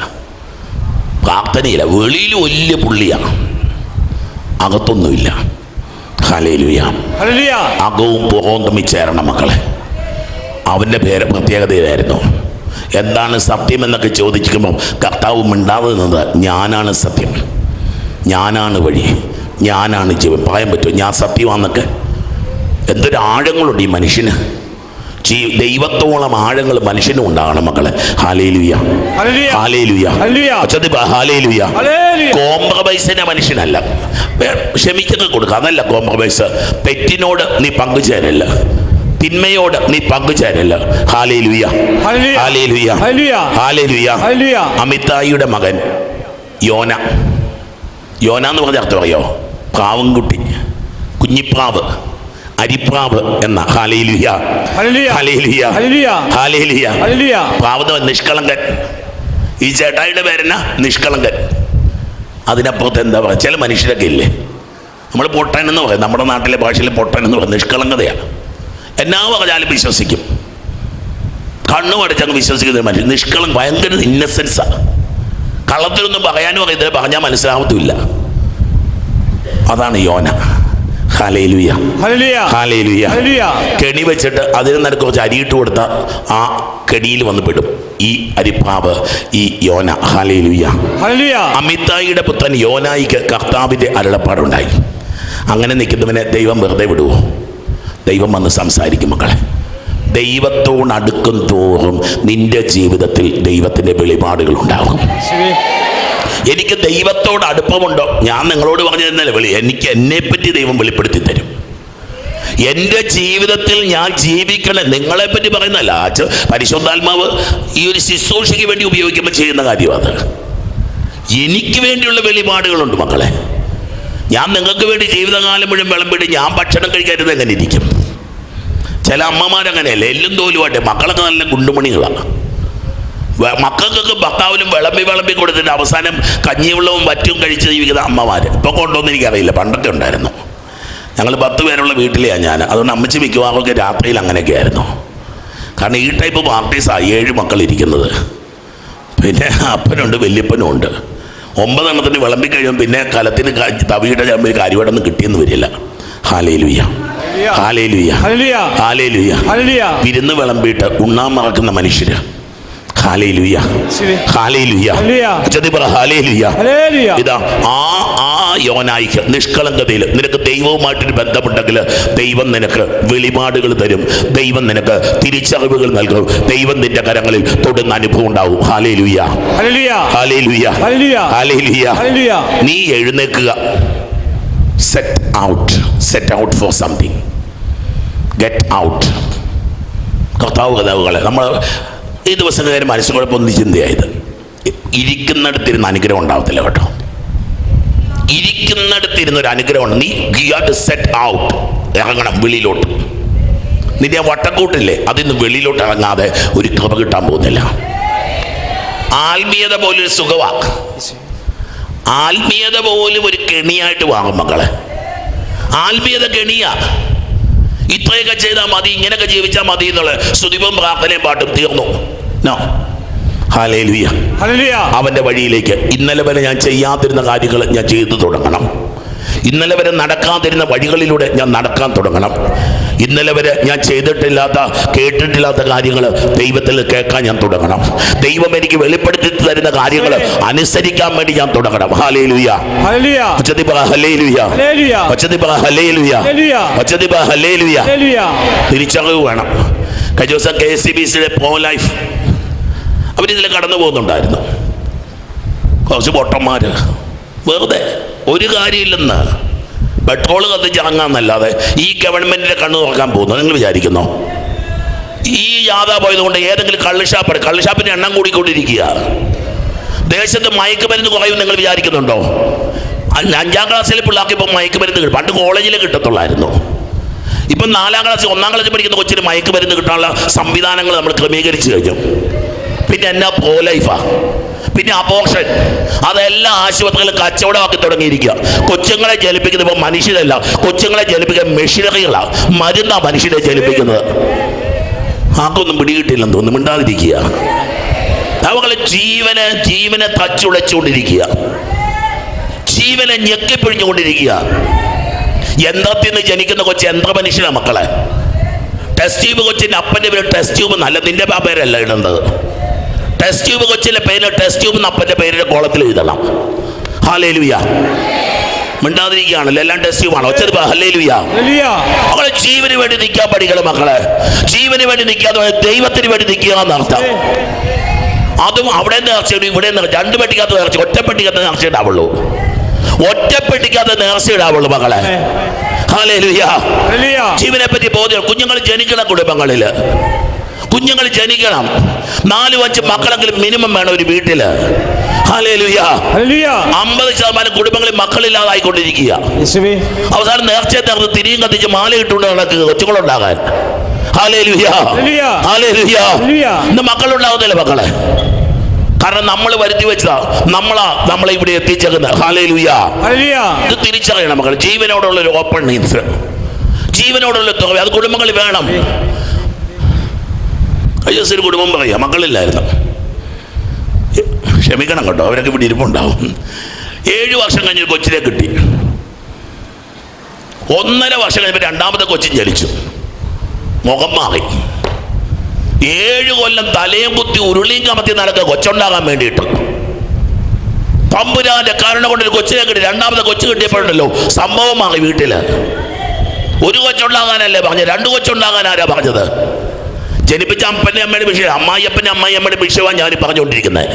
പ്രാർത്ഥനയില്ല. വെളിയിൽ വലിയ പുള്ളിയാണ്, അകത്തൊന്നുമില്ല. ഹല്ലേലൂയ. അകവും പുറവും തമ്മിൽ ചേരണം മക്കളെ. അവൻ്റെ പ്രത്യേകതയായിരുന്നു. എന്താണ് സത്യം എന്നൊക്കെ ചോദിക്കുമ്പോൾ കർത്താവ് മിണ്ടാതെ നിന്നത്, ഞാനാണ് സത്യം, ഞാനാണ് വഴി, ഞാനാണ് ജീവൻ. പറയാൻ പറ്റുമോ ഞാൻ സത്യമാണെന്നൊക്കെ? എന്തൊരു ആഴങ്ങളുണ്ട് ഈ മനുഷ്യന്. ദൈവത്തോളം ആഴങ്ങൾ മനുഷ്യനും ഉണ്ടാകണം മക്കളെ. Hallelujah, hallelujah, hallelujah. കോംപ്രമൈസിന്റെ മനുഷ്യനല്ല. ക്ഷമിച്ചൊക്കെ കൊടുക്കുക, അതല്ല കോംപ്രമൈസ്. തെറ്റിനോട് നീ പങ്കുചേരല്ല, തിന്മയോട് നീ പങ്കുചേരല്ല. Hallelujah, hallelujah, hallelujah. അമിത്തായിയുടെ മകൻ യോന. യോന എന്ന് പറഞ്ഞ അർത്ഥം അറിയോ? പ്രാവുംകുട്ടി, കുഞ്ഞിപ്രാവ്, അരിപ്രാവ് എന്ന. Hallelujah, hallelujah, hallelujah. പ്രാവ് നിഷ്കളങ്കൻ. ഈ ചേട്ടായിയുടെ പേരെന്നാ? നിഷ്കളങ്കൻ. അതിനപ്പുറത്ത് എന്താ പറയുക? ചില മനുഷ്യരൊക്കെ ഇല്ലേ, നമ്മൾ പൊട്ടൻ എന്ന് പറയും, നമ്മുടെ നാട്ടിലെ ഭാഷയിൽ പൊട്ടൻ എന്ന് പറയും. നിഷ്കളങ്കതയാണ്. എന്നാ പറഞ്ഞാലും വിശ്വസിക്കും, കണ്ണു അടച്ചങ്ങ് വിശ്വസിക്കുന്ന മനുഷ്യൻ. നിഷ്കളങ്ക, ഭയങ്കര ഇന്നസെൻസാണ്. കള്ളത്തിലൊന്നും പറയാനും അറിയത്തില്ല, പറഞ്ഞാൽ മനസ്സിലാവത്തുമില്ല. അതാണ് യോന. Hallelujah, hallelujah. കെണി വെച്ചിട്ട് അതിന് നിനക്ക് കുറച്ച് അരിയിട്ട് കൊടുത്ത ആ കെണിയിൽ വന്ന് പെടും ഈ അരിപ്പാവ്, ഈ യോന. ഹല്ലേലൂയ. അമിത്തായിയുടെ പുത്രൻ യോനായിക്ക് കർത്താവിൻ്റെ അരുളപ്പാടുണ്ടായി. അങ്ങനെ നിൽക്കുന്നവനെ ദൈവം വെറുതെ വിടുവോ? ദൈവം വന്ന് സംസാരിക്കും മക്കളെ. ദൈവത്തോടടുക്കും തോറും നിന്റെ ജീവിതത്തിൽ ദൈവത്തിൻ്റെ വെളിപാടുകൾ ഉണ്ടാകും. എനിക്ക് ദൈവത്തോട് അടുപ്പമുണ്ടോ? ഞാൻ നിങ്ങളോട് പറഞ്ഞു തരുന്നല്ലേ വെളി. എനിക്ക് എന്നെപ്പറ്റി ദൈവം വെളിപ്പെടുത്തി തരും. എൻ്റെ ജീവിതത്തിൽ ഞാൻ ജീവിക്കണം. നിങ്ങളെപ്പറ്റി പറയുന്നല്ല. പരിശുദ്ധാത്മാവ് ഈ ഒരു ശുശ്രൂഷയ്ക്ക് വേണ്ടി ഉപയോഗിക്കുമ്പോൾ ചെയ്യുന്ന കാര്യമാണ്. എനിക്ക് വേണ്ടിയുള്ള വെളിപാടുകളുണ്ട് മക്കളെ. ഞാൻ നിങ്ങൾക്ക് വേണ്ടി ജീവിതകാലം മുഴുവൻ വിളമ്പിട്ട് ഞാൻ ഭക്ഷണം കഴിക്കരുത് എങ്ങനെ ഇരിക്കും? ചില അമ്മമാരങ്ങനെയല്ലേ, എല്ലും തോലുമാട്ടെ. മക്കളൊക്കെ നല്ല ഗുണ്ടുമണികളാണ്. മക്കൾക്കൊക്കെ ഭർത്താവിനും വിളമ്പി കൊടുത്തിട്ട് അവസാനം കഞ്ഞിവെള്ളവും വറ്റും കഴിച്ച് ജീവിക്കുന്ന അമ്മമാർ ഇപ്പോൾ കൊണ്ടുവന്ന് എനിക്കറിയില്ല. പണ്ടൊക്കെ ഉണ്ടായിരുന്നു. ഞങ്ങൾ 10 പേരുള്ള വീട്ടിലെയാണ് ഞാൻ. അതുകൊണ്ട് അമ്മച്ചി മിക്കവാറൊക്കെ രാത്രിയിൽ അങ്ങനെയൊക്കെ ആയിരുന്നു. കാരണം ഈ ടൈപ്പ് പാർട്ടീസാണ് 7 മക്കളിരിക്കുന്നത്. പിന്നെ അപ്പനുണ്ട്, വല്യപ്പനും ഉണ്ട്. 9 എണ്ണത്തിന് വിളമ്പി കഴിയുമ്പോൾ പിന്നെ കലത്തിന് തവിയുടെ ചമ്പിൽ കാര്യമായിട്ടൊന്നും കിട്ടിയെന്ന് വരില്ല. Hallelujah, hallelujah, hallelujah. വിരുന്ന് വിളമ്പിയിട്ട് ഉണ്ണാൻ മറക്കുന്ന മനുഷ്യര്. Hallelujah, hallelujah, hallelujah. ഇതാ ആ യോനായിക്ക് നിഷ്കളങ്കതയിൽ നിനക്ക് ദൈവവുമായിട്ടൊരു ബന്ധമുണ്ടെങ്കിൽ ദൈവം നിനക്ക് വെളിപാടുകൾ തരും. ദൈവം നിനക്ക് തിരിച്ചറിവുകൾ നൽകും. ദൈവം നിന്റെ കരങ്ങളിൽ തൊടുന്ന അനുഭവം ഉണ്ടാവും. Hallelujah, hallelujah, hallelujah. നീ എഴുന്നേൽക്കുക. Set out for something. Get out. കർത്താവുകളെ നമ്മൾ ഈ ദിവസം കാര്യം മനസ്സുകുഴപ്പമൊന്നും ചിന്തയായത്. ഇരിക്കുന്നിടത്തിരുന്ന് അനുഗ്രഹം ഉണ്ടാവത്തില്ല കേട്ടോ. ഇരിക്കുന്നിടത്തിരുന്നൊരു അനുഗ്രഹമുണ്ട്. നീ ഹാവ് ടു സെറ്റ് ഔട്ട്. ഇറങ്ങണം വെളിയിലോട്ട്. നിന്റെ ആ വട്ടക്കൂട്ടില്ലേ, അതിന്ന് വെളിയിലോട്ട് ഇറങ്ങാതെ ഒരു കൃപ കിട്ടാൻ പോകുന്നില്ല. ആത്മീയത പോലൊരു സുഖമാണ്. ആത്മീയത പോലും ഒരു കെണിയായിട്ട് വാങ്ങും മക്കളെ. ആത്മീയത കെണിയാ. ഇത്രയൊക്കെ ചെയ്താൽ മതി, ഇങ്ങനെയൊക്കെ ജീവിച്ചാൽ മതി എന്നുള്ള സ്തുതിയും പ്രാർത്ഥനയും പാട്ടും തീർന്നു. നോ. ഹല്ലേലൂയ, അവൻ്റെ വഴിയിലേക്ക്. ഇന്നലെ വരെ ഞാൻ ചെയ്യാതിരുന്ന കാര്യങ്ങൾ ഞാൻ ചെയ്തു തുടങ്ങണം. ഇന്നലെ വരെ നടക്കാതിരുന്ന വഴികളിലൂടെ ഞാൻ നടക്കാൻ തുടങ്ങണം. ഇന്നലെ വരെ ഞാൻ ചെയ്തിട്ടില്ലാത്ത കേട്ടിട്ടില്ലാത്ത കാര്യങ്ങൾ ദൈവത്തിൽ കേൾക്കാൻ ഞാൻ തുടങ്ങണം. ദൈവം എനിക്ക് വെളിപ്പെടുത്തി തരുന്ന കാര്യങ്ങൾ അനുസരിക്കാൻ വേണ്ടി ഞാൻ തുടങ്ങണം. ഹല്ലേലൂയ, ഉച്ചത്തിൽ പറ ഹല്ലേലൂയ, ഉച്ചത്തിൽ പറ ഹല്ലേലൂയ, ഉച്ചത്തിൽ പറ ഹല്ലേലൂയ. തിരിച്ചറിവ് വേണം. കഴിഞ്ഞ ദിവസം KCBCയുടെ പ്രോ ലൈഫ് അവരിതിൽ കടന്നു പോകുന്നുണ്ടായിരുന്നു. കുറച്ച് പൊട്ടന്മാര് വെറുതെ ഒരു കാര്യമില്ലെന്ന് പെട്രോൾ കത്തിച്ച് ഇറങ്ങാന്നല്ലാതെ ഈ ഗവൺമെന്റിന്റെ കണ്ണു തുറക്കാൻ പോകുന്നു നിങ്ങൾ വിചാരിക്കുന്നോ? ഈ യാത പോയത് കൊണ്ട് ഏതെങ്കിലും കള്ളുഷാപ്പിന്റെ എണ്ണം കൂടിക്കൊണ്ടിരിക്കുക. ദേശത്ത് മയക്കുമരുന്ന് കുറയും നിങ്ങൾ വിചാരിക്കുന്നുണ്ടോ? 5ാം ക്ലാസ്സിലെ പിള്ളേർക്ക് ഇപ്പം മയക്കുമരുന്ന് കിട്ടും. പണ്ട് കോളേജിൽ കിട്ടത്തുള്ളായിരുന്നു. ഇപ്പം 4ാം ക്ലാസ് 1ാം ക്ലാസ്സിൽ പഠിക്കുന്ന കൊച്ചിന് മയക്കുമരുന്ന് കിട്ടാനുള്ള സംവിധാനങ്ങൾ നമ്മൾ ക്രമീകരിച്ചു കഴിഞ്ഞു. പിന്നെ എന്നാ പ്രോ ലൈഫാ, പിന്നെ അബോർഷൻ, അതെല്ലാം ആശുപത്രികളിൽ കച്ചവടമാക്കി തുടങ്ങിയിരിക്കുക. കൊച്ചുങ്ങളെ ജനിപ്പിക്കുന്നത് ഇപ്പോൾ മനുഷ്യരല്ല, കൊച്ചുങ്ങളെ ജനിപ്പിക്കാൻ മെഷീനറികളാണ്, മരുന്നാ മനുഷ്യരെ ജനിപ്പിക്കുന്നത്. ആർക്കൊന്നും പിടികിട്ടില്ലെന്ന് തോന്നുന്നു, മിണ്ടാതിരിക്കുക. അവകളെ ജീവനെ തച്ചുളച്ചുകൊണ്ടിരിക്കുക, ജീവനെ ഞെക്കിപ്പിഴിഞ്ഞുകൊണ്ടിരിക്കുക. യന്ത്രത്തിൽ നിന്ന് ജനിക്കുന്ന കൊച്ചു യന്ത്ര മനുഷ്യനാണ് മക്കളെ. ടെസ്റ്റ് ട്യൂബ് കൊച്ചിൻ്റെ അപ്പൻ്റെ പേര് ടെസ്റ്റ് ട്യൂബ് എന്നല്ല, നിന്റെ പേരല്ല ഇടുന്നത്. ടെസ്റ്റ് ട്യൂബ് കൊച്ചിലെ പേര് ടെസ്റ്റ് ട്യൂബ് എന്ന് അപ്പൻ്റെ പേരിന്റെ കോളത്തിൽ എഴുതണം. ഹല്ലേലൂയ, മിണ്ടാതിരിക്കുകയാണല്ലോ, എല്ലാം ടെസ്റ്റ് ട്യൂബാണ്. ഒച്ചത് ഹല്ലേലൂയ. മക്കളെ ജീവന് വേണ്ടി നിൽക്കാൻ പഠിക്കണം മക്കളെ. ജീവന് വേണ്ടി നിൽക്കാതെ ദൈവത്തിന് വേണ്ടി നിൽക്കുക എന്നർത്ഥം. അതും അവിടെ നേർച്ചയിടും, ഇവിടെ രണ്ട് പെട്ടിക്കകത്ത് നേർച്ച, ഒറ്റപ്പെട്ടിക്കകത്ത് നേർച്ച ഇടാവുള്ളൂ, ഒറ്റപ്പെട്ടിക്കകത്ത് നേർച്ച ഇടാവുള്ളൂ മക്കളെ. ഹല്ലേലൂയ. ജീവനെ പറ്റി ബോധ്യം. കുഞ്ഞുങ്ങൾ ജനിക്കണം, കുടുംബങ്ങളില് കുഞ്ഞുങ്ങൾ ജനിക്കണം. 4-5 മക്കളെങ്കിലും മിനിമം വേണം ഒരു വീട്ടില്. ഹല്ലേലൂയ. 50% കുടുംബങ്ങളിൽ മക്കളില്ലാതായിക്കൊണ്ടിരിക്കുക. അവസാനം നേർച്ച നേർന്ന് തിരിയും കത്തിച്ച് മാല ഇട്ടുകൊണ്ട് നടക്കുക കൊച്ചുങ്ങളുണ്ടാകാൻ. Hallelujah, hallelujah. ഇന്ന് മക്കളുണ്ടാവുന്നില്ല മക്കളെ, കാരണം നമ്മൾ വരുത്തി വെച്ചതാ, നമ്മളെ ഇവിടെ എത്തിച്ചേക്കുന്നത്. ഹല്ലേലൂയ. ഇത് തിരിച്ചറിയണം മക്കൾ. ജീവനോടുള്ള ഒരു ഓപ്പൺ നീഡ്സ്, ജീവനോടുള്ള തുറവ്, അത് കുടുംബങ്ങളിൽ വേണം. ഒരു കുടുംബം പറയാം, മക്കളില്ലായിരുന്നു, ക്ഷമിക്കണം കേട്ടോ, അവരൊക്കെ ഇവിടെ ഇരിപ്പുണ്ടാവും. 7 വർഷം കഴിഞ്ഞ് കൊച്ചിനെ കിട്ടി. 1.5 വർഷം കഴിഞ്ഞപ്പോൾ 2ാമത്തെ കൊച്ചിൻ ജനിച്ചു. മുഖം മാറി. 7 കൊല്ലം തലയും കുത്തി ഉരുളിയും കമത്തി നടക്കുക കൊച്ചുണ്ടാകാൻ വേണ്ടിയിട്ട്. തമ്പുരാന്റെ കരുണ കൊണ്ട് ഒരു കൊച്ചിനെ കിട്ടി. 2ാമത്തെ കൊച്ചു കിട്ടിയപ്പോഴുണ്ടല്ലോ സംഭവം മാറി. വീട്ടില് ഒരു കൊച്ചുണ്ടാകാനല്ലേ പറഞ്ഞത്, 2 കൊച്ചുണ്ടാകാൻ ആരാ പറഞ്ഞത്? ജനിപ്പിച്ച അപ്പൻ്റെ അമ്മയുടെ വിഷയം, അമ്മായിയപ്പൻ്റെ അമ്മായിയമ്മയുടെ വിഷയമാണ് ഞാൻ പറഞ്ഞുകൊണ്ടിരിക്കുന്നത്.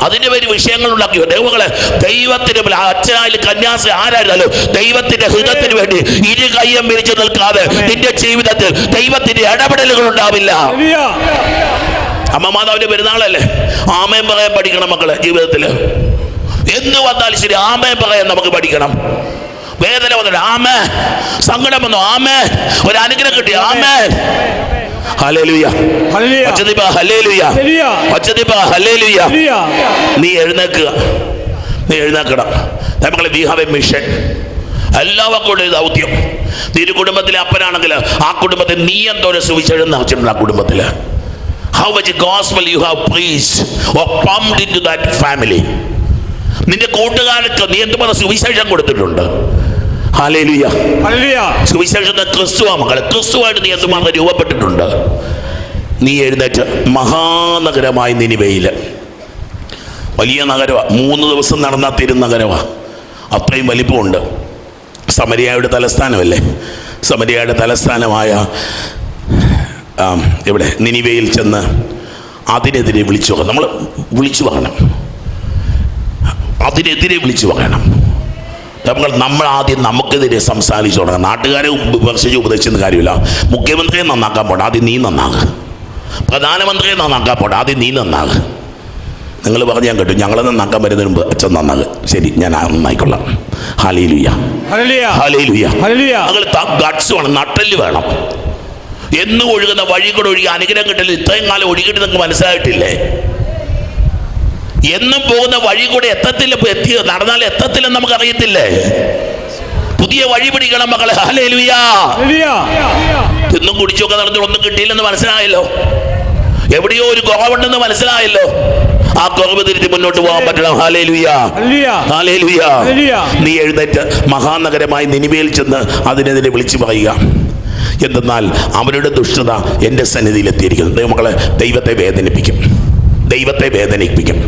അതിൻ്റെ പേര് വിഷയങ്ങൾ ഉണ്ടാക്കിയോ ദൈവങ്ങളെ. ദൈവത്തിന് അച്ഛനായാലും കന്യാസ് ആരായിരുന്നല്ലോ, ദൈവത്തിന്റെ ഹൃദയത്തിന് വേണ്ടി ഇരു കയ്യം വിരിച്ചു നിൽക്കാതെ നിന്റെ ജീവിതത്തിൽ ദൈവത്തിന്റെ ഇടപെടലുകൾ ഉണ്ടാവില്ല. അമ്മ മാതാവിന്റെ പെരുന്നാളല്ലേ, ആമേൻ പറയാൻ പഠിക്കണം മക്കളെ. ജീവിതത്തില് എന്ത് വന്നാലും ശരി ആമേൻ പറയാൻ നമുക്ക് പഠിക്കണം. വേദന വന്നിട്ട് ആമേ, സങ്കടം വന്നു ആമേ, ഒരു അനുഗ്രഹം കിട്ടി ആമേ. Hallelujah, hallelujah, hallelujah. നീ എഴുന്നേൽക്കുക, നീ എഴുന്നേൽക്കണം. നമ്മളെ വി ഹാവ് എ മിഷൻ. എല്ലാവർക്കും ഒരു ദൗത്യം. നീ ഒരു കുടുംബത്തിലെ അപ്പനാണെങ്കിൽ ആ കുടുംബത്തിൽ നീ എന്തോരം സുവിശേഷം നടച്ചിട്ടുണ്ട്. ആ കുടുംബത്തിൽ how much gospel you have preached or pumped into that family. നിന്റെ കൂട്ടുകാർക്ക് നീ എന്തുമാത്രം സുവിശേഷം കൊടുത്തിട്ടുണ്ട്. Hallelujah, hallelujah. സുവിശേഷത്തെ ക്രിസ്തുവാ മക്കളെ, ക്രിസ്തുവായിട്ട് നീ എന്തുമാത്രം രൂപപ്പെട്ടിട്ടുണ്ട്. നീ എഴുന്നേറ്റ് മഹാനഗരമായി നിനിവയില്, വലിയ നഗരമാണ്, 3 ദിവസം നടന്ന തിരുനഗരമാണ്, അത്രയും വലിപ്പമുണ്ട്. സമരിയായുടെ തലസ്ഥാനമല്ലേ, സമരിയായുടെ തലസ്ഥാനമായ ഇവിടെ നിനിവയിൽ ചെന്ന് അതിനെതിരെ വിളിച്ചു പറയണം. നമ്മൾ വിളിച്ചു പറയണം, അതിനെതിരെ വിളിച്ചു പറയണം. നമ്മൾ ആദ്യം നമുക്കെതിരെ സംസാരിച്ചു തുടങ്ങാം. നാട്ടുകാരെ വിമർശിച്ച് ഉപദേശിക്കുന്ന കാര്യമില്ല. മുഖ്യമന്ത്രിയെ നന്നാക്കാൻ പോട്ടെ, ആദ്യം നീ നന്നാകുക. പ്രധാനമന്ത്രിയെ നന്നാക്കാൻ പോട്ടെ, ആദ്യം നീ നന്നാകുക. നിങ്ങൾ പറഞ്ഞ് ഞാൻ കേട്ടു, ഞങ്ങളെ നന്നാക്കാൻ വരുന്നതിന് മുമ്പ് അച്ഛൻ നന്നാകുക. ശരി, ഞാൻ നന്നായിക്കൊള്ളാം. Hallelujah, hallelujah. നിങ്ങൾ ഗട്സ് വേണം, നട്ടെല്ല് വേണം. എന്നും ഒഴുകുന്ന വഴി കൂടെ ഒഴുകി അനുഗ്രഹം കിട്ടില്ല. ഇത്രയും കാലം ഒഴുകിയിട്ട് നിങ്ങൾക്ക് മനസ്സിലായിട്ടില്ലേ? എന്നും പോകുന്ന വഴി കൂടെ എത്തത്തില്ല, നടന്നാൽ എത്തത്തില്ലെന്ന് നമുക്ക് അറിയത്തില്ലേ? പുതിയ വഴി പിടിക്കണം മക്കളെ. ഹല്ലേലൂയ. എന്നും കുടിച്ചൊക്കെ നടന്നിട്ട് ഒന്നും കിട്ടിയില്ലെന്ന് മനസ്സിലായല്ലോ, എവിടെയോ ഒരു കുറവുണ്ടെന്ന് മനസ്സിലായല്ലോ. ആ കുറവ് തിരുത്തി മുന്നോട്ട് പോകാൻ പറ്റണം. Hallelujah, hallelujah. നീ എഴുന്നേറ്റ് മഹാനഗരമായി നിനിവേയിൽ ചെന്ന് അതിനെതിരെ വിളിച്ചു പറയുക. എന്തെന്നാൽ അവരുടെ ദുഷ്ടത എൻ്റെ സന്നിധിയിൽ എത്തിയിരിക്കുന്നു. ദൈവമക്കളെ, ദൈവത്തെ വേദനിപ്പിക്കും, ദൈവത്തെ വേദനിപ്പിക്കും.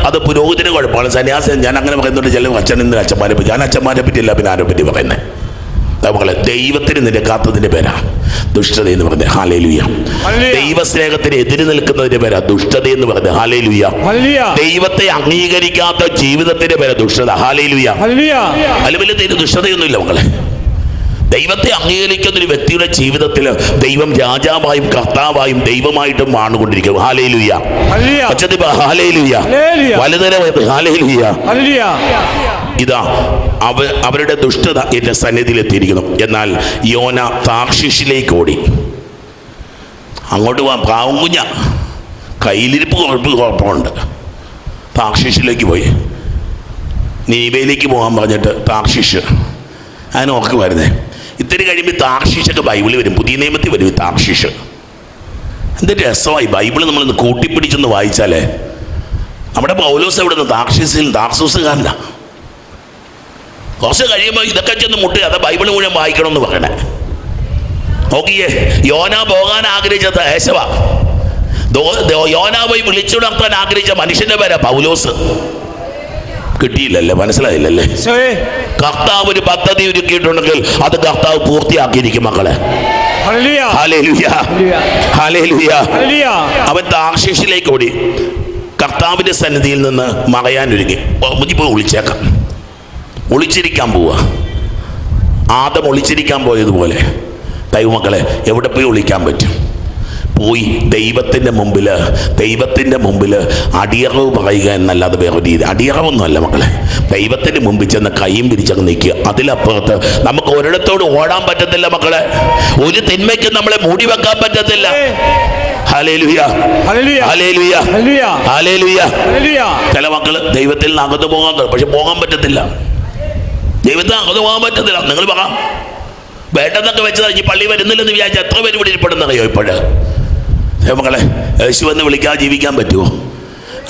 അത് പുരോഹിതന് കുഴപ്പമാണ്. സന്യാസം ഞാൻ അങ്ങനെ പറയുന്നുണ്ട്. ചില അച്ഛനെന്ന് അച്ഛന്മാരെ പറ്റി, ഞാൻ അച്ഛന്മാരെ പറ്റിയില്ല, പിന്നെ ആരെ പറ്റി പറയുന്നത്? മക്കളെ, ദൈവത്തിന് നിരക്കാത്തതിന്റെ പേരാ ദുഷ്ടത എന്ന് പറഞ്ഞത്. ഹല്ലേലൂയ. ദൈവസ്നേഹത്തിന് എതിര് നിൽക്കുന്നതിന്റെ പേരാ ദുഷ്ടത എന്ന് പറഞ്ഞത്. ഹല്ലേലൂയ. ദൈവത്തെ അംഗീകരിക്കാത്ത ജീവിതത്തിന്റെ പേരാ ദുഷ്ടത. ഹല്ലേലൂയ. അതിൽ വലിയ ദുഷ്ടതയൊന്നുമില്ല മക്കളെ. ദൈവത്തെ അംഗീകരിക്കുന്ന ഒരു വ്യക്തിയുടെ ജീവിതത്തിൽ ദൈവം രാജാവായും കർത്താവായും ദൈവമായിട്ടും വാണുകൊണ്ടിരിക്കും. ഹല്ലേലൂയ. ഹല്ലേലൂയ. വലുതരമായത്. ഹല്ലേലൂയ. ഇതാ അവരുടെ ദുഷ്ടത എൻ്റെ സന്നിധിയിൽ എത്തിയിരിക്കുന്നു. എന്നാൽ യോന താർശീഷിലേക്ക് ഓടി. അങ്ങോട്ട് പോകാൻ പാവം കുഞ്ഞ, കയ്യിലിരിപ്പ് കുഴപ്പമുണ്ട്. താർശീഷിലേക്ക് പോയി. നീബയിലേക്ക് പോകാൻ പറഞ്ഞിട്ട് താർശീഷ് അതിന് ഓർക്ക് വരുന്നേ. ഇത്തിരി കഴിയുമ്പോൾ താർശീഷൊക്കെ ബൈബിളിൽ വരും, പുതിയ നിയമത്തിൽ വരും ഈ താർശീഷ്. എന്തൊരു രസമായി ബൈബിള് നമ്മളൊന്ന് കൂട്ടിപ്പിടിച്ചൊന്ന് വായിച്ചാലേ. നമ്മുടെ പൗലോസ് എവിടെ നിന്ന്? താർശീസിൽ താർസൂസുകാരനാ. കുറച്ച് കഴിയുമ്പോൾ ഇതൊക്കെ ചെന്ന് മുട്ടുക. അതാ ബൈബിൾ മുഴുവൻ വായിക്കണമെന്ന് പറയണേ. നോക്കിയേ, യോന പോകാൻ ആഗ്രഹിച്ച ദേശവ, യോന പോയി വിളിച്ചുണർത്താൻ ആഗ്രഹിച്ച മനുഷ്യന്റെ പേരാ പൗലോസ്. കിട്ടിയില്ലല്ലേ? മനസ്സിലായില്ലല്ലേ? കർത്താവ് ഒരു പദ്ധതി ഒരുക്കിയിട്ടുണ്ടെങ്കിൽ അത് കർത്താവ് പൂർത്തിയാക്കിയിരിക്കും മക്കളെ. Hallelujah, hallelujah. അവൻ താർശീഷിലേക്ക് ഓടി. കർത്താവിന്റെ സന്നിധിയിൽ നിന്ന് മറയാൻ ഒരുങ്ങി. ഇപ്പോൾ ഒളിച്ചേക്കാം, ഒളിച്ചിരിക്കാൻ പോവുക. ആദം ഒളിച്ചിരിക്കാൻ പോയതുപോലെ ദൈവമക്കളെ എവിടെ പോയി ഒളിക്കാൻ പറ്റും? പോയി ദൈവത്തിൻ്റെ മുമ്പിൽ അടിയറവ് പറയുക എന്നല്ലാതെ വേറെ രീതി. അടിയറവൊന്നുമല്ല മക്കളെ. ദൈവത്തിൻ്റെ മുമ്പിൽ ചെന്ന് കൈയും പിരിച്ചങ്ങ് നിൽക്കുക. അതിലപ്പുറത്ത് നമുക്ക് ഒരിടത്തോട് ഓടാൻ പറ്റത്തില്ല മക്കളെ. ഒരു തിന്മയ്ക്കും നമ്മളെ മൂടി വെക്കാൻ പറ്റത്തില്ല. Hallelujah, hallelujah, hallelujah. ചില മക്കള് ദൈവത്തിൽ നിന്ന് അകത്ത് പോകാൻ, പക്ഷെ പോകാൻ പറ്റത്തില്ല. ദൈവത്തിന് അകത്ത് പോകാൻ പറ്റത്തില്ല. നിങ്ങൾ പറയാം വേണ്ടെന്നൊക്കെ വെച്ചത് ഈ പള്ളി വരുന്നില്ലെന്ന് വിചാരിച്ച എത്ര പേര് ഇവിടെ ഇരിപ്പെടുന്നറിയോ? ഇപ്പോഴ് മക്കളെ, യേശു എന്ന് വിളിക്കാതെ ജീവിക്കാൻ പറ്റുമോ?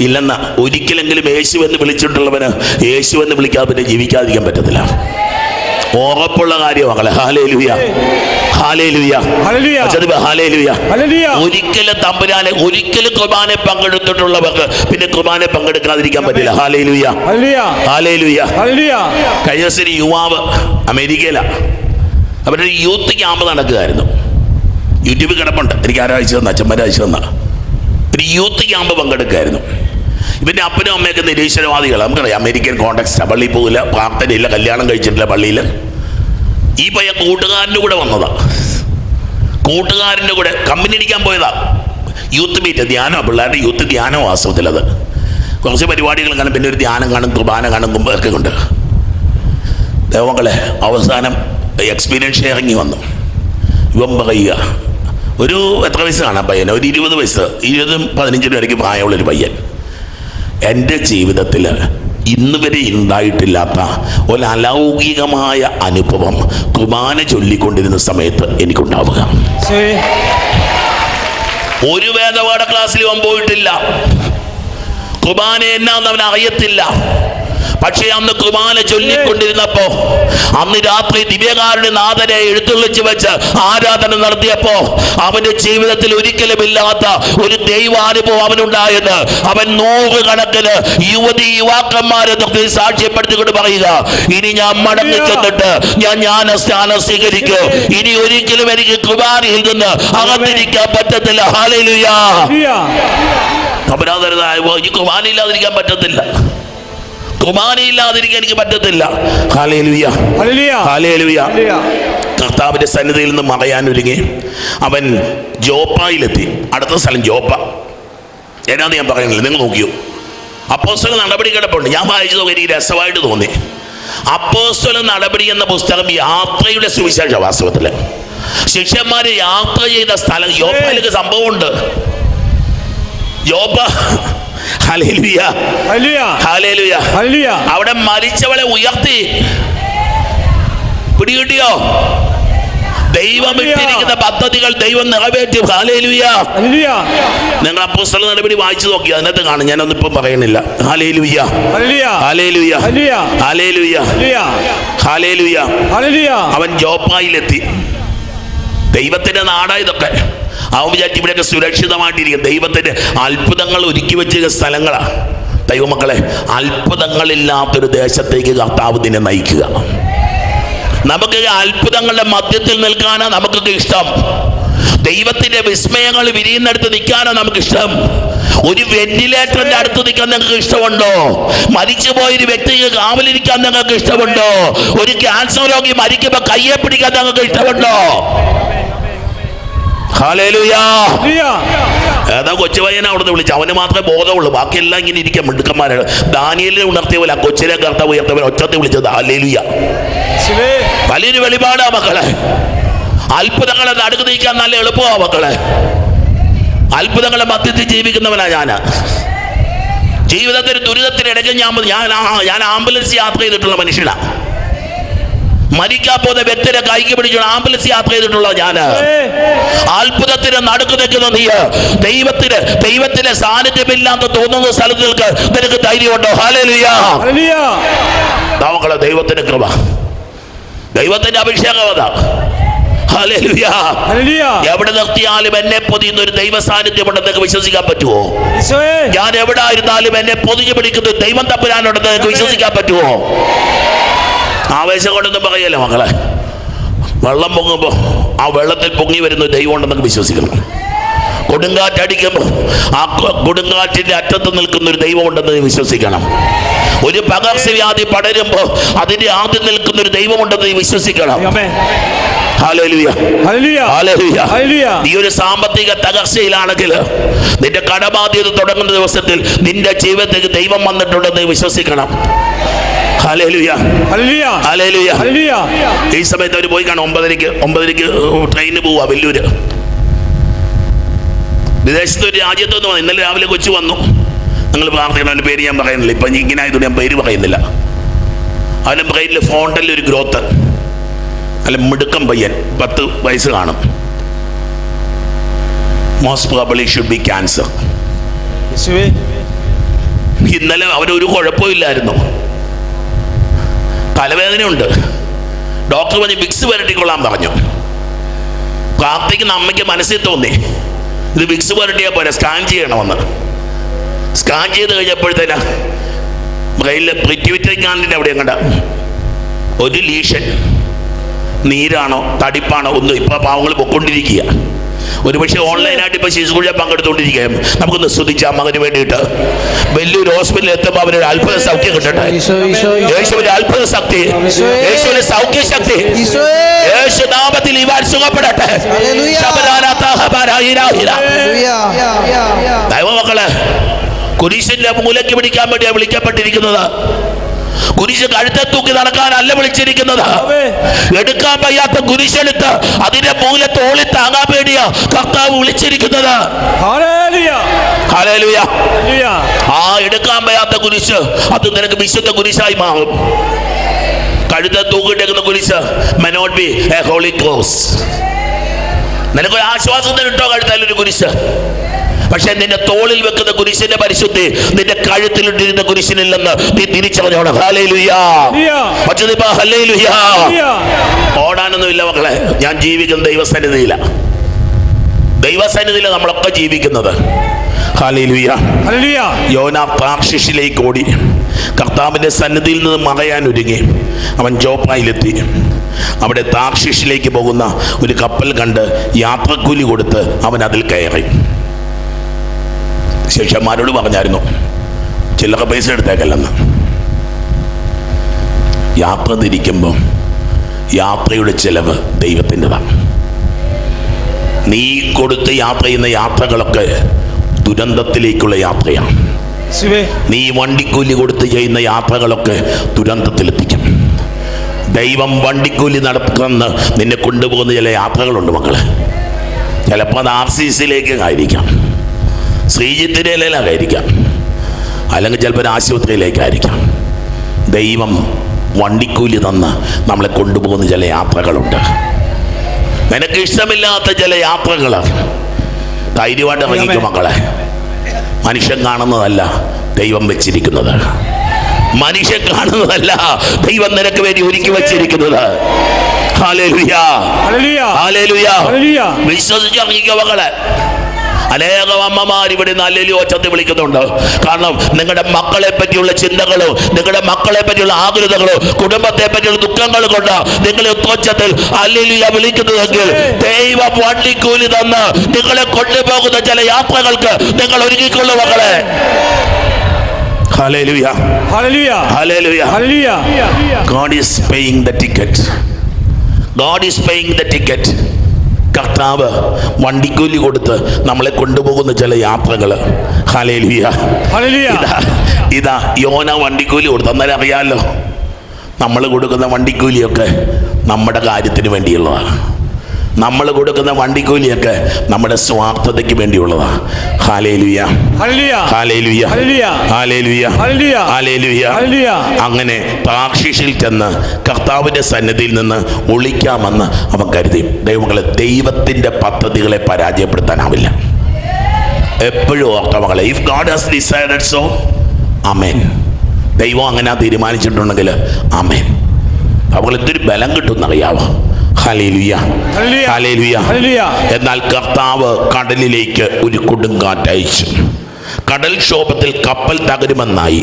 ഇല്ലെന്ന. ഒരിക്കലെങ്കിലും യേശു എന്ന് വിളിച്ചിട്ടുള്ളവന് യേശു എന്ന് വിളിക്കാതെ പിന്നെ ജീവിക്കാതിരിക്കാൻ പറ്റത്തില്ല. ഉറപ്പുള്ള കാര്യം മക്കളെ. Hallelujah, hallelujah, hallelujah. ഒരിക്കലും തമ്പുരാനെ, ഒരിക്കലും കുർബാനെ പങ്കെടുത്തിട്ടുള്ളവർക്ക് പിന്നെ കുർബാനെ പങ്കെടുക്കാതിരിക്കാൻ പറ്റില്ല. Hallelujah, hallelujah. കഴിഞ്ഞ ദിവസം ഒരു യുവാവ് അമേരിക്കയിലാണ്. അവരുടെ യൂത്ത് ക്യാമ്പ് നടക്കുകയായിരുന്നു. യൂട്യൂബിൽ കിടപ്പുണ്ട്. എനിക്ക് ആരാഴ്ച തന്ന, അച്ഛന്മാരെ അയച്ചു തന്ന ഒരു യൂത്ത് ക്യാമ്പ് പങ്കെടുക്കുകയായിരുന്നു. ഇവൻ്റെ അപ്പനും അമ്മയൊക്കെ നിരീശ്വരവാദികൾ. നമുക്കറിയാം അമേരിക്കൻ കോണ്ടക്സ്റ്റ്. പള്ളിയിൽ പോകില്ല, പ്രാർത്ഥനയില്ല, കല്യാണം കഴിച്ചിട്ടില്ല പള്ളിയിൽ. ഈ പയ്യൻ കൂട്ടുകാരൻ്റെ കൂടെ വന്നതാ. കൂട്ടുകാരൻ്റെ കൂടെ കമ്പനി അടിക്കാൻ പോയതാ. യൂത്ത് മീറ്റ്, ധ്യാനം, പിള്ളേരുടെ യൂത്ത് ധ്യാനം. വാസ്തവത്തിൽ അത് കുറച്ച് പരിപാടികൾ കാണും, പിന്നെ ഒരു ധ്യാനം കാണും, കുർബാന കാണും, ഒക്കെ ഉണ്ട്. ദൈവങ്ങളെ, അവസാനം എക്സ്പീരിയൻസ് ഷെയറിങ് വന്നു. ഇവൻ പറയുക, ഒരു എത്ര വയസ്സ് കാണാൻ പയ്യൻ, ഒരു 20 വയസ്സ്, 20-15 ഇടയ്ക്ക് പ്രായമുള്ളൊരു പയ്യൻ. എൻ്റെ ജീവിതത്തിൽ ഇന്ന് വരെ ഉണ്ടായിട്ടില്ലാത്ത ഒരു അലൗകികമായ അനുഭവം കുർബാന ചൊല്ലിക്കൊണ്ടിരുന്ന സമയത്ത് എനിക്കുണ്ടാവുക. ഒരു വേദപാഠ ക്ലാസ്സിൽ അവൻ പോയിട്ടില്ല. കുർബാന എന്നാന്ന് അവൻ അറിയത്തില്ല. പക്ഷേ അന്ന് കുർബാന ചൊല്ലിക്കൊണ്ടിരുന്നപ്പോ, അന്ന് രാത്രി ദിവ്യകാരുണ്യ നാഥനെ എഴുന്നള്ളിച്ച് വെച്ച് ആരാധന നടത്തിയപ്പോ അവന്റെ ജീവിതത്തിൽ ഒരിക്കലും ഇല്ലാത്ത ഒരു ദൈവാനുഭവം അവനുണ്ടായെന്ന് അവൻ 100 കണക്കിന് യുവാക്കന്മാരെ നിർത്തി സാക്ഷ്യപ്പെടുത്തിക്കൊണ്ട് പറയുക, ഇനി ഞാൻ മടങ്ങി ചെന്നിട്ട് ഞാൻ ജ്ഞാനസ്നാനം സ്വീകരിക്കും. ഇനി ഒരിക്കലും എനിക്ക് കുർബാനയിൽ നിന്ന് അകന്നിരിക്കാൻ പറ്റത്തില്ല. ഹല്ലേലൂയ. ഈ കുർബാനയില്ലാതിരിക്കാൻ പറ്റത്തില്ല. കുർബാനയില്ലാതിരിക്കാൻ എനിക്ക് പറ്റത്തില്ല. Hallelujah, hallelujah. കർത്താവിന്റെ സന്നിധിയിൽ നിന്ന് മറയാൻ ഒരുങ്ങി അവൻ ജോപ്പായിലെത്തി. അടുത്ത സ്ഥലം ജോപ്പ. എന്നാന്ന് ഞാൻ പറയുന്നില്ല, നിങ്ങൾ നോക്കിയോ? അപ്പോസ്തല നടപടി കിടപ്പുണ്ട്. ഞാൻ വായിച്ചത് എനിക്ക് രസമായിട്ട് തോന്നി. അപ്പോസ്തല നടപടി എന്ന പുസ്തകം യാത്രയുടെ സുവിശേഷ. വാസ്തവത്തില് ശിഷ്യന്മാര് യാത്ര ചെയ്ത സ്ഥലം യോപ്പയിലേക്ക് സംഭവമുണ്ട്. യോപ്പ. Hallelujah, hallelujah, hallelujah. അവിടെ മരിച്ചവളെ ഉയർത്തി. പിടികിട്ടിയോ? ദൈവം ഇട്ടിരിക്കുന്ന പദ്ധതികൾ ദൈവം നിറവേറ്റും. ഹല്ലേലൂയ. നിങ്ങൾ അപ്പോസ്തല നടപടി വായിച്ചു നോക്കി, അതിനകത്ത് കാണും. ഞാനൊന്നും ഇപ്പം പറയുന്നില്ല. Hallelujah, hallelujah, hallelujah, hallelujah. അവൻ ജോപ്പായിലെത്തി. ദൈവത്തിന്റെ നാടാ ഇതൊക്കെ. അവൻ വിചാരിച്ചു ഇവിടെയൊക്കെ സുരക്ഷിതമായിട്ടിരിക്കും. ദൈവത്തിന്റെ അത്ഭുതങ്ങൾ ഒരുക്കി വെച്ച സ്ഥലങ്ങളാ. ദൈവമക്കളെ, അത്ഭുതങ്ങളില്ലാത്തൊരു ദേശത്തേക്ക് കർത്താവ് നിന്നെ നയിക്കുക. നമുക്ക് അത്ഭുതങ്ങളുടെ മധ്യത്തിൽ നിൽക്കാനാ നമുക്കൊക്കെ ഇഷ്ടം. ദൈവത്തിന്റെ വിസ്മയങ്ങൾ വിരിയുന്നിടത്ത് നിൽക്കാനാ നമുക്കിഷ്ടം. ഒരു വെന്റിലേറ്ററിന്റെ അടുത്ത് നിൽക്കാൻ നിങ്ങൾക്ക് ഇഷ്ടമുണ്ടോ? മരിച്ചുപോയൊരു വ്യക്തിക്ക് കാവലിരിക്കാൻ നിങ്ങൾക്ക് ഇഷ്ടമുണ്ടോ? ഒരു ക്യാൻസർ രോഗി മരിക്കുമ്പോൾ കയ്യെ പിടിക്കാൻ നിങ്ങൾക്ക് ഇഷ്ടമുണ്ടോ? ഹല്ലേലൂയ. ഏതാ കൊച്ചുപയ്യനെ അവിടുന്ന് വിളിച്ചു. അവന് മാത്രമേ ബോധമുള്ളൂ, ബാക്കിയെല്ലാം ഇങ്ങനെ ഇരിക്കാൻ മിടുക്കന്മാരാണ്. ദാനിയേലിനെ ഉണർത്തിയ പോലെ കൊച്ചിനെ കർത്താവ് ഉയർത്തവൻ ഒച്ചത്തെ വിളിച്ചത് ഹല്ലേലൂയ. വലിയൊരു വെളിപാടാ മക്കളെ. അത്ഭുതങ്ങളെ നടുക്ക് നീക്കാൻ നല്ല എളുപ്പമാ മക്കളെ. അത്ഭുതങ്ങളെ മധ്യത്തിൽ ജീവിക്കുന്നവനാ ഞാൻ. ജീവിതത്തിൽ ദുരിതത്തിനിടയ്ക്ക് ഞാൻ ആംബുലൻസ് യാത്ര ചെയ്തിട്ടുള്ള മനുഷ്യനാ. മരിക്കാൻ പോകുന്ന വ്യക്തിയുടെ കൈക്ക് പിടിച്ചുള്ള ആംബുലൻസ് യാത്ര ചെയ്തിട്ടുള്ള ഞാന്. അത്ഭുതത്തിന് നടുക്ക് നിൽക്കുന്ന നീ ദൈവത്തിന്റെ സാന്നിധ്യമില്ലാന്ന് തോന്നുന്ന സ്ഥലത്ത് നിനക്ക് ധൈര്യമുണ്ടോ? ഹല്ലേലൂയ. മക്കളെ, ദൈവത്തിന്റെ കൃപ, ദൈവത്തിന്റെ അഭിഷേകം അതാ. ഹല്ലേലൂയ. എവിടെ നിർത്തിയാലും എന്നെ പൊതിയുന്ന ഒരു ദൈവ സാന്നിധ്യമുണ്ടെന്ന് വിശ്വസിക്കാൻ പറ്റുമോ? ഞാൻ എവിടെ ആയിരുന്നാലും എന്നെ പൊതിഞ്ഞു പിടിക്കുന്ന ദൈവം തമ്പുരാനുണ്ടെന്ന് വിശ്വസിക്കാൻ പറ്റുമോ? ആവേശം കൊണ്ടൊന്നും പറയല്ലേ മക്കളെ. വെള്ളം പൊങ്ങുമ്പോൾ ആ വെള്ളത്തിൽ പൊങ്ങി വരുന്ന ദൈവം ഉണ്ടെന്നൊക്കെ വിശ്വസിക്കണം. കൊടുങ്കാറ്റടിക്കുമ്പോൾ ആ കൊടുങ്കാറ്റിന്റെ അറ്റത്ത് നിൽക്കുന്ന ഒരു ദൈവം ഉണ്ടെന്ന് വിശ്വസിക്കണം. ഒരു പകർച്ചവ്യാധി പടരുമ്പോൾ അതിന്റെ ആദ്യം നിൽക്കുന്ന ഒരു ദൈവം ഉണ്ടെന്ന് വിശ്വസിക്കണം. Hallelujah, hallelujah. നീ ഒരു സാമ്പത്തിക തകർച്ചയിലാണെങ്കിൽ നിന്റെ കടബാധ്യത തുടങ്ങുന്ന ദിവസത്തിൽ നിന്റെ ജീവിതത്തിൽ ദൈവം വന്നിട്ടുണ്ടെന്ന് വിശ്വസിക്കണം. Hallelujah, hallelujah, hallelujah. ഈ സമയത്ത് അവർ പോയി കാണും. 9:30 ട്രെയിനിന് പോവാ വെല്ലൂര്. വിദേശത്ത് ഒരു രാജ്യത്തൊന്നും വന്നു. ഇന്നലെ രാവിലെ കൊച്ചു വന്നു. നിങ്ങൾ പ്രാർത്ഥിക്കണം. അവൻ്റെ പേര് ഞാൻ പറയുന്നില്ല. ഇപ്പം ഇങ്ങനെ ആയതുകൊണ്ട് ഞാൻ പേര് പറയുന്നില്ല. അവൻ്റെ ബ്രെയിനിൽ ഫ്രോണ്ടലിൽ ഒരു ഗ്രോത്ത്. അല്ല, മിടുക്കം പയ്യൻ, 10 വയസ്സ് കാണും. Most probably should be cancer. ഇന്നലെ അവനൊരു കുഴപ്പമില്ലായിരുന്നു. തലവേദനയുണ്ട്. ഡോക്ടർ പറഞ്ഞ് വിക്സ് പുരട്ടിക്കൊള്ളാൻ പറഞ്ഞു. പ്രാർത്ഥിക്കുന്ന അമ്മയ്ക്ക് മനസ്സിൽ തോന്നി ഇത് വിക്സ് പുരട്ടിയാൽ പോലെ സ്കാൻ ചെയ്യണമെന്ന്. സ്കാൻ ചെയ്ത് കഴിഞ്ഞപ്പോഴത്തേന് ബ്രെയിനിലെ പിറ്റ്യൂട്ടറി ഗ്ലാൻഡിൻ്റെ അവിടെ കണ്ട ഒരു ലീഷൻ. നീരാണോ തടിപ്പാണോ ഒന്നും ഇപ്പൊ പാവങ്ങൾ പൊക്കൊണ്ടിരിക്കുക. ഒരുപക്ഷെ ഓൺലൈനായിട്ട് ഇപ്പൊ ശിശുകുഴ പങ്കെടുത്തുകൊണ്ടിരിക്കുക. നമുക്കൊന്ന് സ്തുതിച്ച മകന് വേണ്ടിയിട്ട്. വലിയൊരു ഹോസ്പിറ്റലിൽ എത്തുമ്പോൾ അവനൊരു അത്ഭുത സൗഖ്യം കിട്ടട്ടെ. യേശുവിന്റെ അത്ഭുത ശക്തി, യേശുവിന്റെ സൗഖ്യശക്തി യേശുനാമത്തിൽ ഇവൻ സുഖപ്പെടട്ടെ. ദൈവമക്കളെ, കുരിശിന്റെ മൂലയ്ക്ക് പിടിക്കാൻ വേണ്ടിയാണ് വിളിക്കപ്പെട്ടിരിക്കുന്നത്. കുരിശ് കഴുത്തെ തൂക്കി നടക്കാനല്ല വിളിച്ചിരിക്കുന്നത്. എടുക്കാൻ വയ്യാത്ത കുരിശെടുത്ത് അതിന്റെ മൂല തോളി താങ്ങാൻ വേണ്ടിയാ കർത്താവ് വിളിച്ചിരിക്കുന്നത്. ഹല്ലേലൂയ. ആ എടുക്കാൻ വയ്യാത്ത കുരിശ് അത് നിനക്ക് വിശുദ്ധ കുരിശായി മാറും. കഴുത്തെ തൂക്കിട്ടേക്കുന്ന കുരിശ് may not be a holy cross. നിനക്കൊരു ആശ്വാസം കിട്ടോ കഴുത്താലൊരു കുരിശ്. പക്ഷെ നിന്റെ തോളിൽ വെക്കുന്ന കുരിശിന്റെ പരിശുദ്ധി നിന്റെ കഴുത്തിലിട്ടിരുന്ന കുരിശിനില്ലെന്ന് നീ തിരിച്ചറിഞ്ഞോണം. ഹല്ലേലൂയ. ഹല്ലേലൂയ. ഓടാനൊന്നും ഇല്ല മക്കളെ. ഞാൻ ജീവിക്കുന്ന ദൈവസന്നിധിയിലാണ്. ദൈവസന്നിധിയിലാണ് നമ്മളൊക്കെ ജീവിക്കുന്നത്. ഹല്ലേലൂയ. യോന താർശീഷിലേക്ക് ഓടി കർത്താവിന്റെ സന്നിധിയിൽ നിന്ന് മറയാൻ ഒരുങ്ങി. അവൻ ജോപ്പായിലെത്തി. അവിടെ താർശീഷിലേക്ക് പോകുന്ന ഒരു കപ്പൽ കണ്ട് യാത്രക്കൂലി കൊടുത്ത് അവൻ അതിൽ കയറി. ശിഷ്യന്മാരോട് പറഞ്ഞായിരുന്നു ചില്ലറ പൈസ എടുത്തേക്കല്ലെന്ന്. യാത്ര തിരിക്കുമ്പോൾ യാത്രയുടെ ചെലവ് ദൈവത്തിൻ്റെതാണ്. നീ കൊടുത്ത് യാത്ര ചെയ്യുന്ന യാത്രകളൊക്കെ ദുരന്തത്തിലേക്കുള്ള യാത്രയാണ്. നീ വണ്ടിക്കൂലി കൊടുത്ത് ചെയ്യുന്ന യാത്രകളൊക്കെ ദുരന്തത്തിലെത്തിക്കും. ദൈവം വണ്ടിക്കൂലി നടത്തുന്ന നിന്നെ കൊണ്ടുപോകുന്ന ചില യാത്രകളുണ്ട് മക്കളെ. ചിലപ്പോൾ അത് RCCയിലേക്ക് ആയിരിക്കാം, ശ്രീജിത്തിൻ്റെ ഇലയിലായിരിക്കാം, അല്ലെങ്കിൽ ചിലപ്പോൾ ആശുപത്രിയിലേക്കായിരിക്കാം. ദൈവം വണ്ടിക്കൂലി തന്ന് നമ്മളെ കൊണ്ടുപോകുന്ന ചില യാത്രകളുണ്ട്. നിനക്ക് ഇഷ്ടമില്ലാത്ത ചില യാത്രകൾ ധൈര്യമായിട്ട് ഇറങ്ങിക്കും മക്കളെ. മനുഷ്യൻ കാണുന്നതല്ല ദൈവം വെച്ചിരിക്കുന്നത്. മനുഷ്യൻ കാണുന്നതല്ല ദൈവം നിനക്ക് വേണ്ടി ഒരുക്കി വെച്ചിരിക്കുന്നത്. Hallelujah, hallelujah. വിശ്വസിച്ചിറങ്ങിക്കോ മക്കളെ. അനേകം അമ്മമാർ ഇവിടെ നല്ലൊരു ഒച്ചത്തിൽ വിളിക്കുന്നുണ്ട്. കാരണം നിങ്ങളുടെ മക്കളെ പറ്റിയുള്ള ചിന്തകളോ, നിങ്ങളുടെ മക്കളെ പറ്റിയുള്ള ആകുലതകളോ, കുടുംബത്തെ പറ്റിയുള്ള ദുഃഖങ്ങൾ കൊണ്ട് നിങ്ങൾ ഒച്ചത്തിൽ ഹല്ലേലൂയ വിളിക്കുന്നതെങ്കിൽ ദൈവം വണ്ടിക്കൂലി തന്ന് നിങ്ങളെ കൊണ്ടുപോകുന്ന ചില യാത്രകൾക്ക് നിങ്ങൾ ഒരുക്കിക്കൊള്ളു മക്കളെ. Hallelujah. Hallelujah. Hallelujah. Hallelujah. God is paying the ticket. God is paying the ticket. കർത്താവ് വണ്ടിക്കൂലി കൊടുത്ത് നമ്മളെ കൊണ്ടുപോകുന്ന ചില യാത്രകൾ. ഹല്ലേലൂയ. ഇതാ യോന വണ്ടിക്കൂലി കൊടുത്തു. അന്നേരം അറിയാമല്ലോ, നമ്മൾ കൊടുക്കുന്ന വണ്ടിക്കൂലിയൊക്കെ നമ്മുടെ കാര്യത്തിന് വേണ്ടിയുള്ളതാണ്. നമ്മൾ കൊടുക്കുന്ന വണ്ടിക്കൂലിയൊക്കെ നമ്മുടെ സ്വാർത്ഥതയ്ക്ക് വേണ്ടിയുള്ളതാണ്. Hallelujah, hallelujah, hallelujah, hallelujah. അങ്ങനെ താർശീഷിൽ ചെന്ന് കർത്താവിൻ്റെ സന്നിധിയിൽ നിന്ന് ഒളിക്കാമെന്ന് അവൻ കരുതി. ദൈവങ്ങളെ, ദൈവത്തിൻ്റെ പദ്ധതികളെ പരാജയപ്പെടുത്താനാവില്ല. എപ്പോഴും ഓർത്ത മകളെ, if God has decided so, amen. ദൈവം അങ്ങനെ തീരുമാനിച്ചിട്ടുണ്ടെങ്കിൽ ആമേൻ. അവൾ എന്തൊരു ബലം കിട്ടുമെന്നറിയാവോ? Hallelujah, hallelujah. എന്നാൽ കർത്താവ് കടലിലേക്ക് ഒരു കൊടുങ്കാറ്റ് അയച്ചു. കടൽക്ഷോഭത്തിൽ കപ്പൽ തകരുമെന്നായി.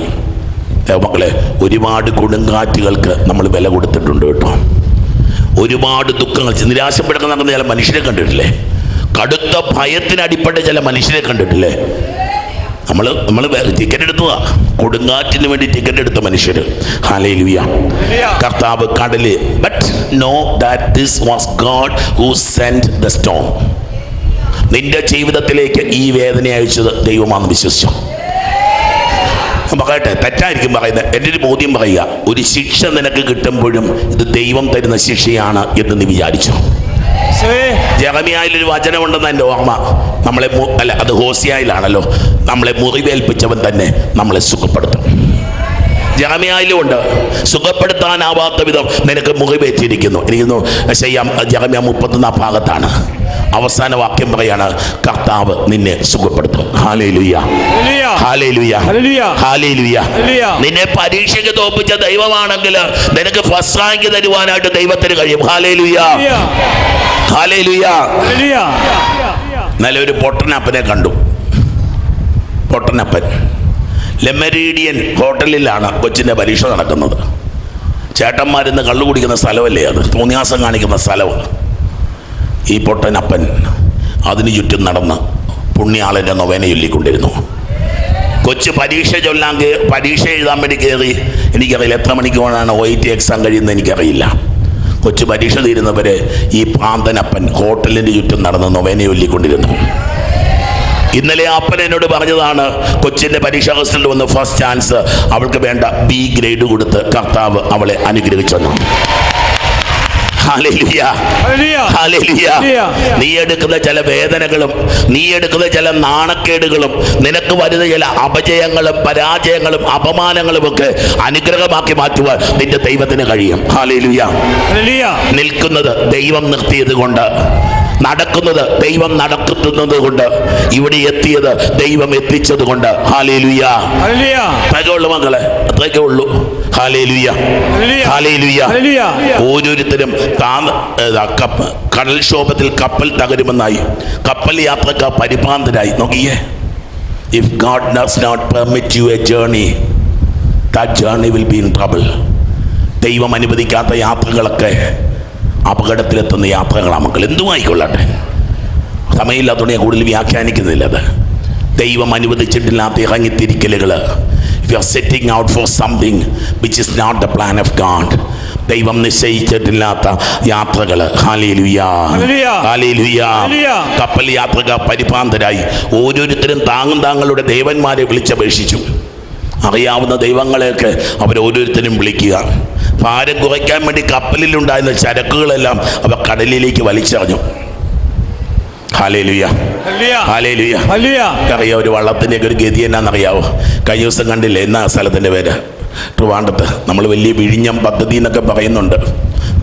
മക്കളെ, ഒരുപാട് കൊടുങ്കാറ്റുകൾക്ക് നമ്മൾ വില കൊടുത്തിട്ടുണ്ട് കേട്ടോ. ഒരുപാട് ദുഃഖങ്ങൾ, നിരാശപ്പെടുന്ന ചില മനുഷ്യരെ കണ്ടിട്ടില്ലേ? കടുത്ത ഭയത്തിന് അടിപ്പെട്ട ചില മനുഷ്യരെ കണ്ടിട്ടില്ലേ? നമ്മൾ ടിക്കറ്റ് എടുത്തതാ, കൊടുങ്കാറ്റിന് വേണ്ടി ടിക്കറ്റ് എടുത്ത മനുഷ്യർ. ഹല്ലേലൂയ. കർത്താവ് കടല്, but know that this was God who send the Storm. നിന്റെ ജീവിതത്തിലേക്ക് ഈ വേദന അയച്ചത് ദൈവമാണെന്ന് വിശ്വസിച്ചോ? പറയട്ടെ, തെറ്റായിരിക്കും പറയുന്നത്. എൻ്റെ ഒരു ബോധ്യം പറയുക, ഒരു ശിക്ഷ നിനക്ക് കിട്ടുമ്പോഴും ഇത് ദൈവം തരുന്ന ശിക്ഷയാണ് എന്ന് നീ വിചാരിച്ചോ? ജെറമിയായിലൊരു വചനമുണ്ടെന്ന് എൻ്റെ ഓർമ്മ. നമ്മളെ അല്ല, അത് ഹോസിയായിലാണല്ലോ. നമ്മളെ മുറിവേൽപ്പിച്ചവൻ തന്നെ നമ്മളെ സുഖപ്പെടുത്തും. ജെറമിയായിലും ഉണ്ട്, സുഖപ്പെടുത്താനാവാത്ത വിധം നിനക്ക് മുറിവേറ്റിരിക്കുന്നു. എനിക്കൊന്നു ചെയ്യാം. ജെറമിയ 31 ഭാഗത്താണ് അവസാന വാക്യം പറയാണ്, കർത്താവ് നിന്നെ സുഖപ്പെടുത്തും. Hallelujah, hallelujah, hallelujah. നിന്നെ പരീക്ഷയ്ക്ക് തോൽപ്പിച്ച ദൈവമാണെങ്കിൽ നിനക്ക് ഫസ്റ്റ് റാങ്ക് തരുവാനായിട്ട് ദൈവത്തിന് കഴിയും. Hallelujah, hallelujah. നല്ലൊരു പൊട്ടനപ്പനെ കണ്ടു. പൊട്ടനപ്പൻ ലെമരീഡിയൻ ഹോട്ടലിലാണ് കൊച്ചിൻ്റെ പരീക്ഷ നടക്കുന്നത്. ചേട്ടന്മാരിന്ന് കള്ളു കുടിക്കുന്ന സ്ഥലമല്ലേ അത്, തോന്നിയാസം കാണിക്കുന്ന സ്ഥലമാണ്. ഈ പൊട്ടനപ്പൻ അതിന് ചുറ്റും നടന്ന് പുണ്യാളൻ്റെ നൊവേന ചൊല്ലിക്കൊണ്ടിരുന്നു. കൊച്ച് പരീക്ഷ എഴുതാൻ വേണ്ടി കയറി. എനിക്കറിയില്ല എത്ര മണിക്കൂറാണ് OIT എക്സാം കഴിയുന്നത്, എനിക്കറിയില്ല. കൊച്ചു പരീക്ഷ തീരുന്നവരെ ഈ പ്രാന്തനപ്പൻ ഹോട്ടലിൻ്റെ ചുറ്റും നടന്ന് നൊവേന ചൊല്ലിക്കൊണ്ടിരുന്നു. ഇന്നലെ അപ്പൻ എന്നോട് പറഞ്ഞതാണ്, കൊച്ചിൻ്റെ പരീക്ഷാ റിസൾട്ട് വന്ന് ഫസ്റ്റ് ചാൻസ് അവൾക്ക് വേണ്ട B ഗ്രേഡ് കൊടുത്ത് കർത്താവ് അവളെ അനുഗ്രഹിച്ചു. Hallelujah, hallelujah. നീ എടുക്കുന്ന ചില വേദനകളും, നീ എടുക്കുന്ന ചില നാണക്കേടുകളും, നിനക്ക് വരുന്ന ചില അപജയങ്ങളും പരാജയങ്ങളും അപമാനങ്ങളും ഒക്കെ അനുഗ്രഹമാക്കി മാറ്റുവാൻ നിന്റെ ദൈവത്തിന് കഴിയും. ഹല്ലേലൂയ. നിൽക്കുന്നത് ദൈവം നിർത്തിയത് കൊണ്ട്, നടക്കുന്നത് ദൈവം നടക്കുന്നത് കൊണ്ട്, ഇവിടെ എത്തിയത് ദൈവം എത്തിച്ചത് കൊണ്ട്. ഹല്ലേലൂയ. അത്രയൊക്കെ ഉള്ളു മക്കളെ, അത്രയൊക്കെ ഉള്ളൂ. Hallelujah, hallelujah. ഓരോരുത്തരും കടൽക്ഷോഭത്തിൽ കപ്പൽ തകരുമെന്നായി. കപ്പൽ യാത്രക്കാർ പരിഭ്രാന്തരായി. നോക്കിയേ, if God does not permit you a journey, that journey will be in trouble. ദൈവം അനുവദിക്കാത്ത യാത്രകളൊക്കെ അപകടത്തിലെത്തുന്ന യാത്രകളാണ് മക്കൾ. എന്തുമായിക്കൊള്ളട്ടെ, സമയമില്ലാത്തതുകൊണ്ട് ഞാൻ കൂടുതൽ വ്യാഖ്യാനിക്കുന്നില്ല. അത് ദൈവം അനുവദിച്ചിട്ടില്ലാത്ത ഇറങ്ങിത്തിരിക്കലുകൾ. If you are setting out for something which is not the plan of God, ദൈവം നിശ്ചയിച്ചിട്ടില്ലാത്ത യാത്രകൾ. Hallelujah, hallelujah. കപ്പൽ യാത്രക്കാർ പരിഭ്രാന്തരായി. ഓരോരുത്തരും താങ്കളുടെ ദേവന്മാരെ വിളിച്ചപേക്ഷിച്ചു. അറിയാവുന്ന ദൈവങ്ങളെയൊക്കെ അവരോരോരുത്തരും വിളിക്കുക. ഭാരം കുറയ്ക്കാൻ വേണ്ടി കപ്പലിലുണ്ടായിരുന്ന ചരക്കുകളെല്ലാം അവർ കടലിലേക്ക് വലിച്ചെറിഞ്ഞു. Hallelujah, hallelujah. അറിയാം, ഒരു വള്ളത്തിൻ്റെയൊക്കെ ഒരു ഗതി എന്നാണെന്നറിയാവോ? കഴിഞ്ഞ ദിവസം കണ്ടില്ലേ, എന്നാ സ്ഥലത്തിൻ്റെ പേര്? ട്രിവാൻഡ്രത്ത് നമ്മൾ വലിയ വിഴിഞ്ഞം പദ്ധതി എന്നൊക്കെ പറയുന്നുണ്ട്.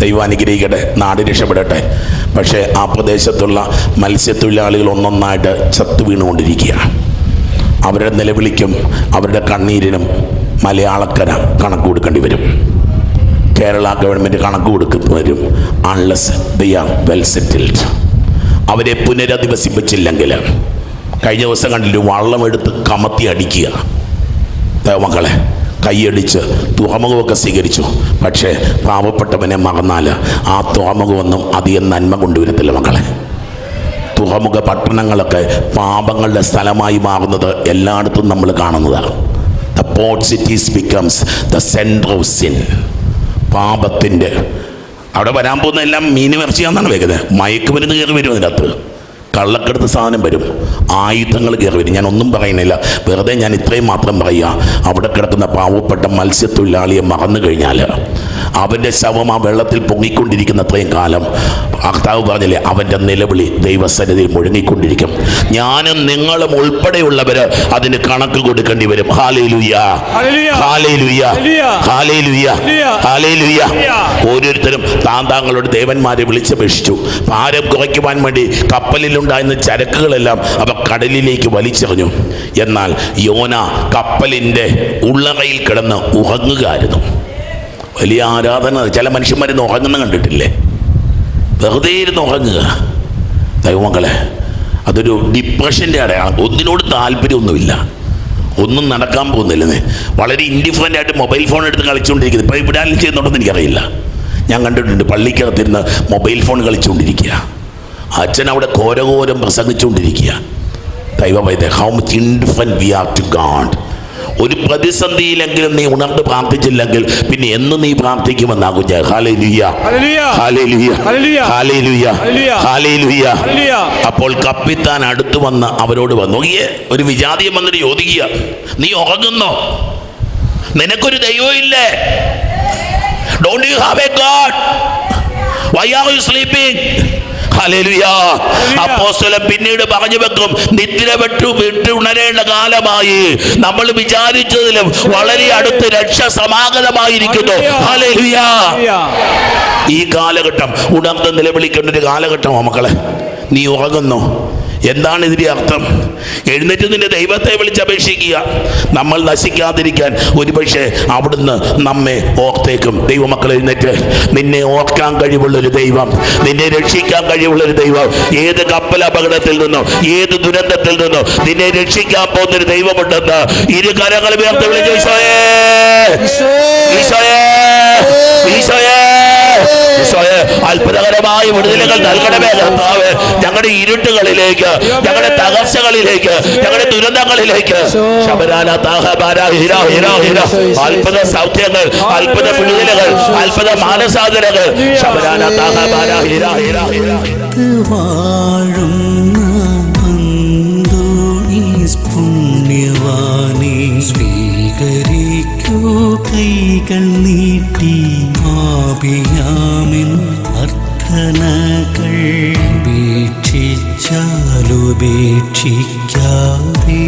ദൈവം അനുഗ്രഹിക്കട്ടെ, നാട് രക്ഷപ്പെടട്ടെ. പക്ഷേ ആ പ്രദേശത്തുള്ള മത്സ്യത്തൊഴിലാളികൾ ഒന്നൊന്നായിട്ട് ചത്തു വീണുകൊണ്ടിരിക്കുകയാണ്. അവരുടെ നിലവിളിക്കും അവരുടെ കണ്ണീരിനും മലയാളക്കര കണക്ക് കൊടുക്കേണ്ടി വരും. കേരള ഗവൺമെൻറ് കണക്ക് കൊടുക്കേണ്ടി വരും. Unless they are well settled. അവരെ പുനരധിവസിപ്പിച്ചില്ലെങ്കിൽ, കഴിഞ്ഞ ദിവസം കണ്ടിട്ട് വള്ളമെടുത്ത് കമത്തി അടിക്കുക. മക്കളെ കൈയടിച്ച് തുറമുഖമൊക്കെ സ്വീകരിച്ചു. പക്ഷേ പാവപ്പെട്ടവനെ മറന്നാൽ ആ തുറമുഖമൊന്നും അധികം നന്മ കൊണ്ടുവരത്തില്ല മക്കളെ. തുറമുഖ പട്ടണങ്ങളൊക്കെ പാപങ്ങളുടെ സ്ഥലമായി മാറുന്നത് എല്ലായിടത്തും നമ്മൾ കാണുന്നതാണ്. The port cities becomes the centre of sin. പാപത്തിൻ്റെ അവിടെ വരാൻ പോകുന്ന എല്ലാം മീനുമിറച്ചിയാണെന്നാണ് വെക്കുന്നത്. മയക്കുമരുന്ന് കയറി വരും, അതിനകത്ത് കള്ളക്കെടുത്ത് സാധനം വരും, ആയുധങ്ങൾ കയറി വരും. ഞാൻ ഒന്നും പറയുന്നില്ല, വെറുതെ ഞാൻ ഇത്രയും മാത്രം പറയുക. അവിടെ കിടക്കുന്ന പാവപ്പെട്ട മത്സ്യത്തൊഴിലാളിയെ മറന്നു കഴിഞ്ഞാൽ അവൻ്റെ ശവം ആ വെള്ളത്തിൽ പൊങ്ങിക്കൊണ്ടിരിക്കുന്ന അത്രയും കാലം കർത്താവ് പറഞ്ഞില്ലേ, അവൻ്റെ നിലവിളി ദൈവസന്നിധിയിൽ മുഴങ്ങിക്കൊണ്ടിരിക്കും. ഞാനും നിങ്ങളും ഉൾപ്പെടെയുള്ളവർ അതിന് കണക്ക് കൊടുക്കേണ്ടി വരും. Hallelujah, hallelujah, hallelujah, hallelujah. ഓരോരുത്തരും താങ്കളുടെ ദേവന്മാരെ വിളിച്ചപേക്ഷിച്ചു. ഭാരം കുറയ്ക്കുവാൻ വേണ്ടി കപ്പലിലുണ്ടായിരുന്ന ചരക്കുകളെല്ലാം അവ കടലിലേക്ക് വലിച്ചെറിഞ്ഞു. എന്നാൽ യോന കപ്പലിൻ്റെ ഉള്ളറയിൽ കിടന്ന് ഉറങ്ങുകയായിരുന്നു. വലിയ ആരാധന. ചില മനുഷ്യന്മാരിന്ന് ഉറങ്ങുന്ന കണ്ടിട്ടില്ലേ? വെറുതെ ഇരുന്ന് ഉറങ്ങുക. ദൈവമക്കളെ, അതൊരു ഡിപ്രഷൻ്റെ അടയാളം. ഒന്നിനോട് താല്പര്യമൊന്നുമില്ല, ഒന്നും നടക്കാൻ പോകുന്നില്ലെന്ന്. വളരെ ഇൻഡിഫറൻ്റ് ആയിട്ട് മൊബൈൽ ഫോൺ എടുത്ത് കളിച്ചുകൊണ്ടിരിക്കുന്നത്. ഇപ്പോൾ ഇവിടെ ആരും ചെയ്യുന്നുണ്ടെന്ന് എനിക്കറിയില്ല. ഞാൻ കണ്ടിട്ടുണ്ട്, പള്ളിക്കകത്തിരുന്ന് മൊബൈൽ ഫോൺ കളിച്ചുകൊണ്ടിരിക്കുക. അച്ഛൻ അവിടെ ഘോരഘോരം പ്രസംഗിച്ചുകൊണ്ടിരിക്കുക. ദൈവമേ, how much indifferent we are to God. ഒരു പ്രതിസന്ധിയിലെങ്കിലും നീ ഉണർന്ന് പ്രാർത്ഥിച്ചില്ലെങ്കിൽ പിന്നെ എന്ന് നീ പ്രാർത്ഥിക്കുമെന്നാകും. Hallelujah, hallelujah, hallelujah, hallelujah. അപ്പോൾ കപ്പിത്താൻ അടുത്ത് വന്ന് അവരോട് വന്നു. ഒരു വിജാതിയം വന്നിട്ട് ചോദിക്കുക, നീ ഉറങ്ങുന്നോ? നിനക്കൊരു ദൈവമില്ലേ? Don't you have a God? Why are you sleeping? Hallelujah. അപ്പോസ്തലൻ പിന്നീട് പറഞ്ഞു വെക്കും, നിദ്ര വിട്ട് ഉണരേണ്ട കാലമായി. നമ്മൾ വിചാരിച്ചതിലും വളരെ അടുത്ത് രക്ഷ സമാഗതമായിരിക്കുന്നു. ഹല്ലേലൂയ. ഈ കാലഘട്ടം ഉണർന്ന് നിലവിളിക്കേണ്ട ഒരു കാലഘട്ടമോ മക്കളെ? നീ ഉറങ്ങുന്നു. എന്താണ് ഇതിൻ്റെ അർത്ഥം? എഴുന്നേറ്റ് നിന്റെ ദൈവത്തെ വിളിച്ചപേക്ഷിക്കുക. നമ്മൾ നശിക്കാതിരിക്കാൻ ഒരുപക്ഷെ അവിടുന്ന് നമ്മെ ഓർത്തേക്കും. ദൈവമക്കൾ എഴുന്നേറ്റ്. നിന്നെ ഓർക്കാൻ കഴിവുള്ളൊരു ദൈവം, നിന്നെ രക്ഷിക്കാൻ കഴിവുള്ളൊരു ദൈവം, ഏത് കപ്പൽ അപകടത്തിൽ നിന്നോ ഏത് ദുരന്തത്തിൽ നിന്നോ നിന്നെ രക്ഷിക്കാൻ പോകുന്നൊരു ദൈവമുണ്ടെന്ന് ഇരു കരങ്ങൾ ഉയർത്തി വിളിച്ചു. ഈശോയേ, ഈശോയേ, ഈശോയേ, ഈശോയേ, അത്ഭുതകരമായ വിടുതലുകൾ നൽകണമേ കർത്താവേ. ഞങ്ങളുടെ ഇരുട്ടുകളിലേക്ക്, ഞങ്ങളുടെ തകർച്ചകളിലേക്ക്, ഞങ്ങളുടെ ദുരന്തങ്ങളിലേക്ക് അത്ഭുത സൗഖ്യങ്ങൾ, അത്ഭുത വിടുതലുകൾ, അത്ഭുത മാനസാന്തരങ്ങൾ. പുണ്യവാനെ സ്വീകരിക്കൂ കൈകൾ നീട്ടി. ആപിയാമിൻ അർത്ഥനകൾ ഉപേക്ഷിച്ചാലുപേക്ഷിക്കാതെ